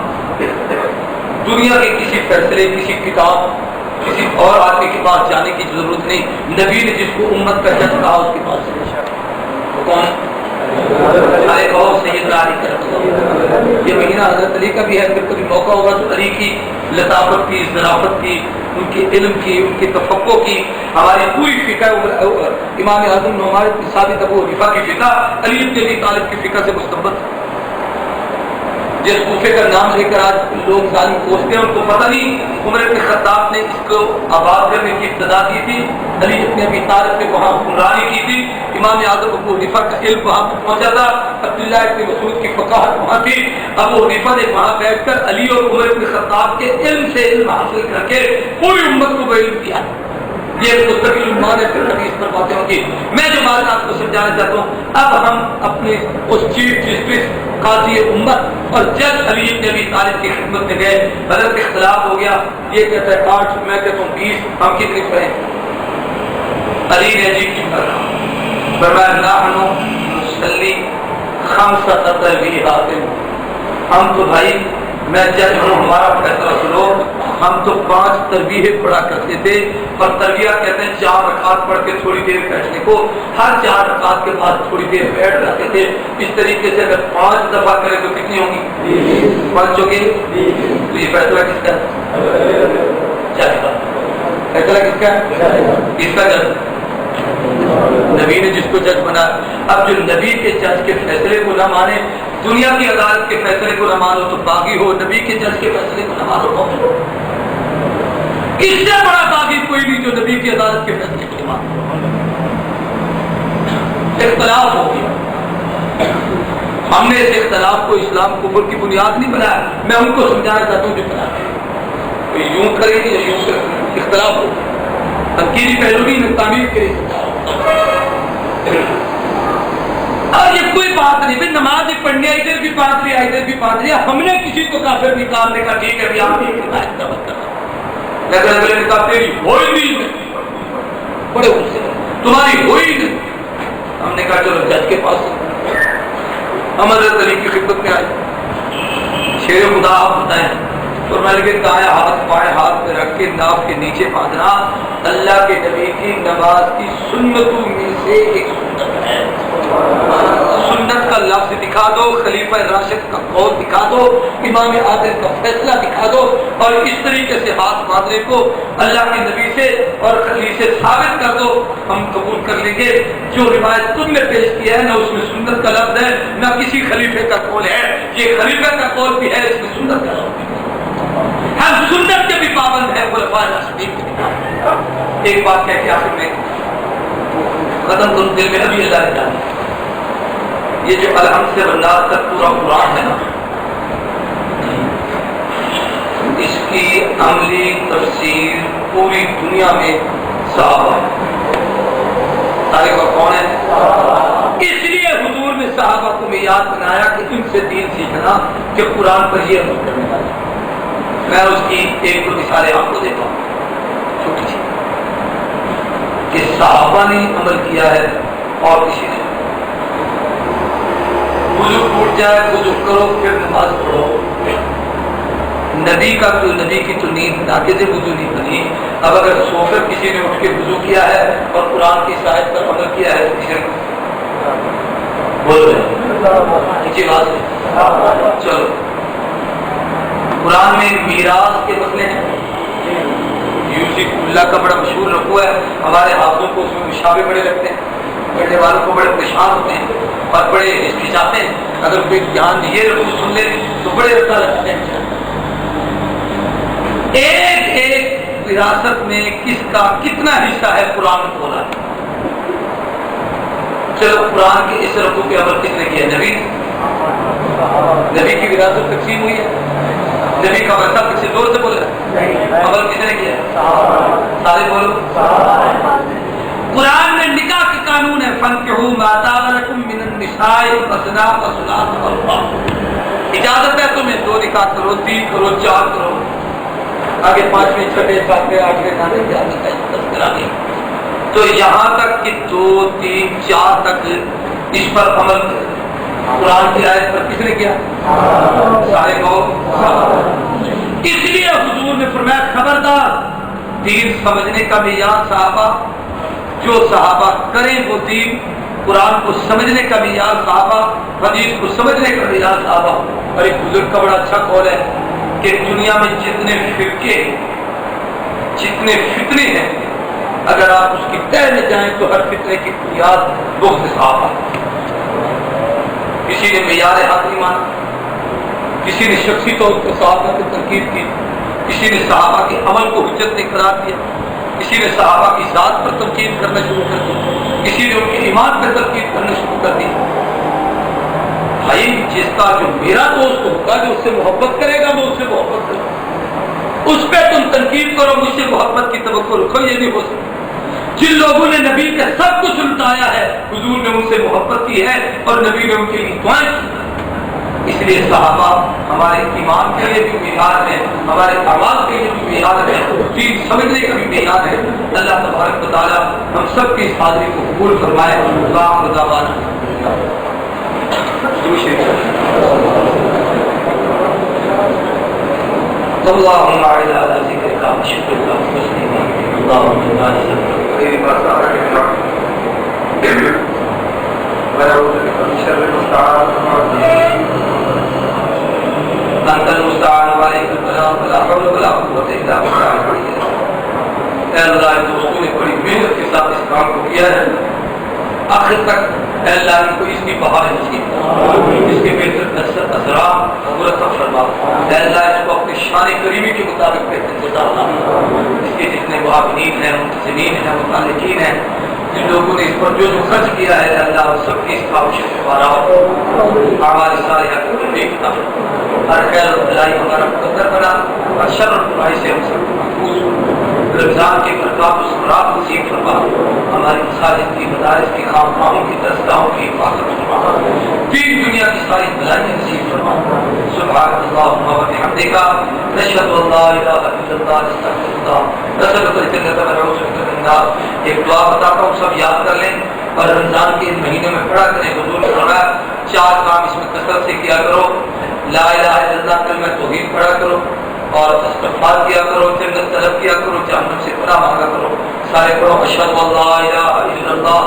دنیا کے کسی فیصلے، کسی کتاب، کسی اور آدمی کے پاس جانے کی ضرورت نہیں۔ نبی نے جس کو امت کا جج کہا اس کے پاس وہ کون؟ ارے کہو سیدنا علی کرم۔ یہ مہینہ حضرت علی کا بھی ہے، پھر کبھی موقع ہوگا تو علی کی لطافت کی، ظرافت کی، ان کے علم کی، ان کے تفقہ کی، ہماری پوری فقہ امام اعظم نعمان بن ثابت ابو حنیفہ کی فقہ علی بن ابی طالب کی فقہ سے مستنبط ہے۔ جس کوفے کا نام لے کر آج لوگ ظالم کوستے ہیں، ان کو پتہ نہیں عمر بن خطاب نے اس کو آباد کرنے کی ابتدا کی تھی، علی بن ابی طالب نے وہاں حکمرانی کی تھی، امام اعظم ابو حنیفہ کا علم وہاں پہنچا تھا، عبداللہ ابن مسعود کی فقاہت وہاں تھی، ابو حنیفہ نے وہاں بیٹھ کر علی اور عمر بن خطاب کے علم سے علم حاصل کر کے پوری امت کو علم دیا۔ یہ مستقل عنوان ہے، پھر حدیث پر باتیں ہوں گی۔ میں جو بات آپ کو سمجھانا چاہتا ہوں، اب ہم اپنے اس چیف جسٹس قاضی امت اور جج علی بن ابی طالب کی خدمت میں گئے، حضرت اختلاف ہو گیا، یہ کہتا ہے 8 میں کہتا ہوں 20، ہم کتنی پڑھیں؟ علی نے عجیب کیوں کہا، فرمایا نحن نصلی خمس تطویعات، ہم تو بھائی میں جج ہوں، ہمارا فیصلہ سنو، ہم تو 5 تربیحیں پڑھا کرتے تھے، اور تربیہ کہتے ہیں 4 رکعت پڑھ کے تھوڑی دیر بیٹھنے کو، ہر 4 رکعت کے بعد تھوڑی دیر بیٹھ جاتے تھے۔ اس طریقے سے اگر 5 دفعہ کریں تو کتنی ہوں گی؟ 5 ہوگی۔ تو یہ فیصلہ کس کا ہے؟ جج کا۔ فیصلہ کس کا ہے؟ کس کا جج؟ نبی نے جس کو جج بنا۔ اب جو نبی کے جج کے فیصلے کو نہ مانے، دنیا کی عدالت کے فیصلے کو نہ مانو تو باغی ہو، نبی کے جج کے فیصلے کو نہ مانو تو اس سے بڑا باغی کوئی نہیں جو نبی کی عدالت کے فیصلے کو نہ مانو۔ اختلاف ہو گیا، ہم نے اس اختلاف کو اسلام کفر کی بنیاد نہیں بنایا، میں ان کو سمجھانا چاہتا ہوں جو بناتے ہیں تو یوں کریں گے یا یوں کریں، اختلاف ہو تنقیدی پہلو نہیں، تعمیر کے لیے۔ اور یہ کوئی بات نہیں، نماز ہی پڑھنی ہے، ادھر بھی پانچ لیا ادھر بھی پانچ لیا، ہم نے کسی کو کافر نکالنے کا ٹھیک ہے آپ کی ہدایت کا مت کرنا، لیکن اگلے نے کہا تیری ہوئی نہیں، بڑے غصے تمہاری ہوئی نہیں، ہم نے کہا چلو جج کے پاس، ہم حضرت علی کی خدمت میں آئے، شیر خدا آپ بتائیں، اور میں نے دائیں ہاتھ بائیں ہاتھ میں رکھ کے ناف کے نیچے باندھنا اللہ کے نبی کی نماز کی سنتوں میں سے ایک سنت ہے۔ سنت کا لفظ دکھا دو، خلیفہ راشد کا قول دکھا دو، امام عادل کا فیصلہ دکھا دو، اور اس طریقے سے ہاتھ باندھنے کو اللہ کے نبی سے اور خلیفہ سے ثابت کر دو، ہم قبول کر لیں گے۔ جو روایت تم نے پیش کیا ہے نہ اس میں سنت کا لفظ ہے نہ کسی خلیفے کا قول ہے، یہ خلیفہ کا قول بھی ہے، اس میں سنت کا لفظ ہے، ہم سنت کے بھی پابند ہیں خلفائے راشدین کے۔ ایک بات کہہ کے آخر میں ختم کروں، دل میں ابھی اللہ نے ڈالی، یہ جو الحمد سے والناس تک پورا قرآن ہے نا، اس کی عملی تفسیر پوری دنیا میں صحابہ کا کون ہے؟ اس لیے حضور نے صحابہ کو معیار بنایا کہ ان سے دین سیکھنا کہ قرآن پر یہ عمل کرنے والا۔ میں اس کی ایک دو مثالیں آپ کو دیتا ہوں چھوٹی سی، کہ صحابہ نے عمل کیا ہے اور کسی نے۔ وضو ٹوٹ جائے وضو کرو پھر نماز پڑھو، نبی کا تو نبی کی تو نیند ناقض وضو نہیں بنی۔ اب اگر سو کر کسی نے اٹھ کے وضو کیا ہے اور قرآن کی آیت پر عمل کیا ہے تو کسی نے بول رہے اچھی بات ہے۔ چلو قرآن میں میراث کے مسئلے ہیں، یوسف اللہ کا بڑا مشہور رقوع ہے، ہمارے ہاتھوں کو اس میں مشابہ بڑے لگتے ہیں، پڑھنے والوں کو بڑے پریشان ہوتے ہیں اور بڑے ہچکچاتے ہیں، اگر کوئی دھیان یہ رقوع سن لے تو بڑے اچھا لگتے ہیں۔ ایک ایک وراثت میں کس کا کتنا حصہ ہے قرآن میں بولا ہے؟ چلو قرآن کے اس رقوع پہ عمل کس نے کیا؟ نبی کی وراثت تقسیم ہوئی ہے، نبی کا ورثہ کسی زور سے بولے، عمل کس نے کیا؟ سارے بولو۔ قرآن میں نکاح کے قانون ہے، فَانكِحُوا مَا طَابَ لَكُم مِّنَ النِّسَاءِ مَثْنَىٰ وَثُلَاثَ وَرُبَاعَ، اجازت ہے تمہیں 2 نکاح کرو، 3 کرو، 4 کرو، آگے 5ویں 6ویں 7ویں 8ویں 9ویں اجازت ہے تذکرہ نہیں۔ تو یہاں تک کہ 2 3 4 تک اس پر عمل قرآن کی آیت پر کس نے کیا؟ سارے لوگ۔ اس لیے حضور نے فرمایا خبردار، دین سمجھنے کا معیار صحابہ، جو صحابہ کریں وہ دین، قرآن کو سمجھنے کا معیار صحابہ، حدیث کو سمجھنے کا معیار صحابہ۔ اور ایک بزرگ کا بڑا اچھا قول ہے کہ دنیا میں جتنے فرقے جتنے فتنے ہیں، اگر آپ اس کی تہ میں جائیں تو ہر فتنے کی بنیاد بغض صحابہ۔ کسی نے معیار حق نہیں مانا، کسی نے شخصی طور پر صحابہ کی تنقید کی، کسی نے صحابہ کے عمل کو حجت نہیں قرار دیا، کسی نے صحابہ کی ذات پر تنقید کرنا شروع کر دی، کسی نے ان کے ایمان پر تنقید کرنا شروع کر دی۔ بھائی جس کا جو میرا دوست ہوگا جو اس سے محبت کرے گا میں اس سے محبت کروں، اس پہ تم تنقید کرو، مجھ سے محبت کی توقع رکھو، یہ نہیں ہو سکتا۔ جن لوگوں نے نبی کا سب کچھ الٹایا ہے، حضور نے ان سے محبت کی ہے اور نبی نے ان کے لیے دعائیں کی۔ اس لیے صحابہ ہمارے ایمان کے لیے بھی معیار ہے، ہمارے اعمال کے لیے بھی معیار ہے، دین سمجھنے کا بھی معیار ہے۔ اللہ تبارک و تعالیٰ ہم سب کی اس حاضری کو قبول فرمائے۔ آخر دعوانا اللهم اعنا على ذكرك وشكرك وحسن عبادتك اللهم انا نسالك ما سألك ونعوذ بك من شر المستعان انت المستعان وعليك البلاغ ولا حول ولا قوة الا بالله۔ اے اللہ دوستوں نے بڑی محنت کے ساتھ اس کام کو کیا ہے، آخر تک اے اللہ ان کو اس کی بہار نصیب، اس کے بہتر اثرات مرتب فرما۔ اے اللہ اس کو اپنی شان کریمی کے مطابق بہتر گزارنا۔ اس کے جتنے معاونین ہیں، منتظمین ہیں، متعلقین ہیں، جن لوگوں نے اس پر جو خرچ کیا ہے اللہ سب کی اس کاوش سے دوبارہ کی توفیق عطا فرما، ہر خیر و بھلائی ہمارا مقدر بنا، اور شر اور برائی سے ہم سب کو محفوظ ہو، رمضان کے برکات و ثمرات نصیب فرما، ہماری مساجد کی، مدارس کی، خانقاہوں کی، درسگاہوں کی حفاظت فرما، دین دنیا کی ساری بلائیں نصیب فرما۔ سبحان اللہم و بحمدک، نشہد ان لا الہ الا اللہ، نستغفرک، نسألک الجنۃ ونعوذ بک من النار۔ ایک دعا بتاتا ہوں، سب یاد کر لیں اور رمضان کے مہینے میں پڑھا کریں۔ حضور نے فرمایا 4 کام اس میں کثرت سے کیا کرو، لا الہ الا اللہ کلمہ توحید پڑھا کرو، اور استغفار کیا کرو، جنت طلب کیا کرو، جہنم سے پناہ مانگا کرو۔ سارے پڑھو، اشہد ان لا الہ الا اللہ،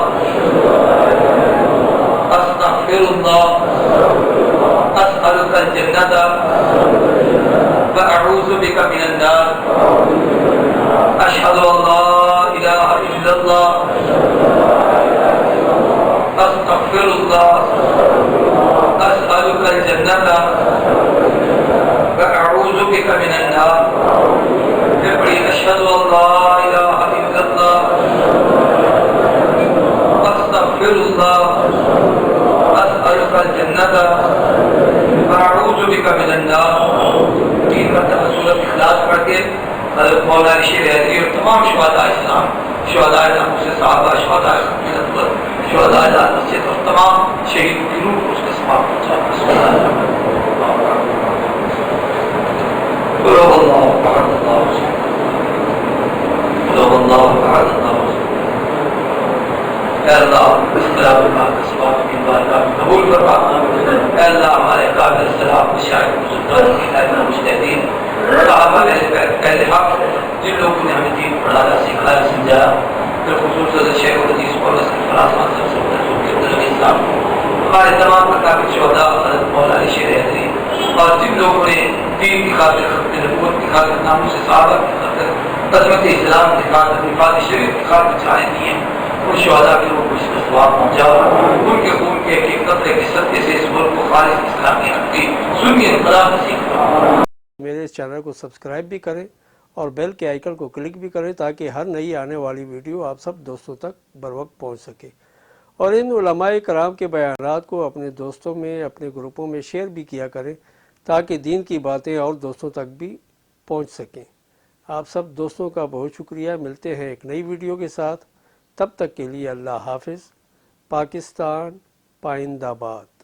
استغفر اللہ، اسألک الجنۃ واعوذ بک من النار، اشہد ان لا الہ الا اللہ، استغفر اللہ، اسألک الجنۃ واعوذ بک من النار۔ پھر پڑھی، اشہد ان لا الہ الا اللہ، استغفر اللہ، اسألک الجنۃ واعوذ بک من النار۔ 3 مرتبہ سورۃ اخلاص پڑھ کے حضرت مولانا شیر حیدری اور تمام شہداء اسلام، شہداء ناموس صحابہ، شہداء ختم نبوت، شہداء لال مسجد اور تمام شہیدوں کی روح کو اس کا ثواب پہنچانا۔ بسم اللہ الرحمن الرحیم، اللہ احد اللہ اللہ احد اللہ۔ اے اللہ اس طرح کا ثواب کی بارگاہ میں قبول فرما۔ اے اللہ ہمارے قابل سلام مشاہد بزرگان کی ائمہ مجتہدین، صحابہ اہل حق، جن لوگوں نے ہمیں دین پڑھایا، سکھایا، سمجھایا، بالخصوص حضرت شیخ الحدیث مولانا صلی اللہ علیہ وسلم، اسلام، ہمارے تمام اکابر شہداء، حضرت مولانا شیر حیدری، اور جن لوگوں نے دین کی خاطر، ختم نبوت کی خاطر، ناموس صحابہ کی خاطر، عظمت اسلام کی خاطر، حفاظت شریف کی خاطر جانیں دیے، ان شہداء کے لوگوں کو اس کا ثواب پہنچا، ان کے خون کے ایک قطرے کے صدقے سے اس ملک کو خالص اسلامی حقی سنی انقلاب نصیب فرما۔ میرے اس چینل کو سبسکرائب بھی کریں اور بیل کے آئیکن کو کلک بھی کریں تاکہ ہر نئی آنے والی ویڈیو آپ سب دوستوں تک بروقت پہنچ سکے، اور ان علماء کرام کے بیانات کو اپنے دوستوں میں، اپنے گروپوں میں شیئر بھی کیا کریں تاکہ دین کی باتیں اور دوستوں تک بھی پہنچ سکیں۔ آپ سب دوستوں کا بہت شکریہ۔ ملتے ہیں ایک نئی ویڈیو کے ساتھ، تب تک کے لیے اللہ حافظ۔ پاکستان پائندہ باد۔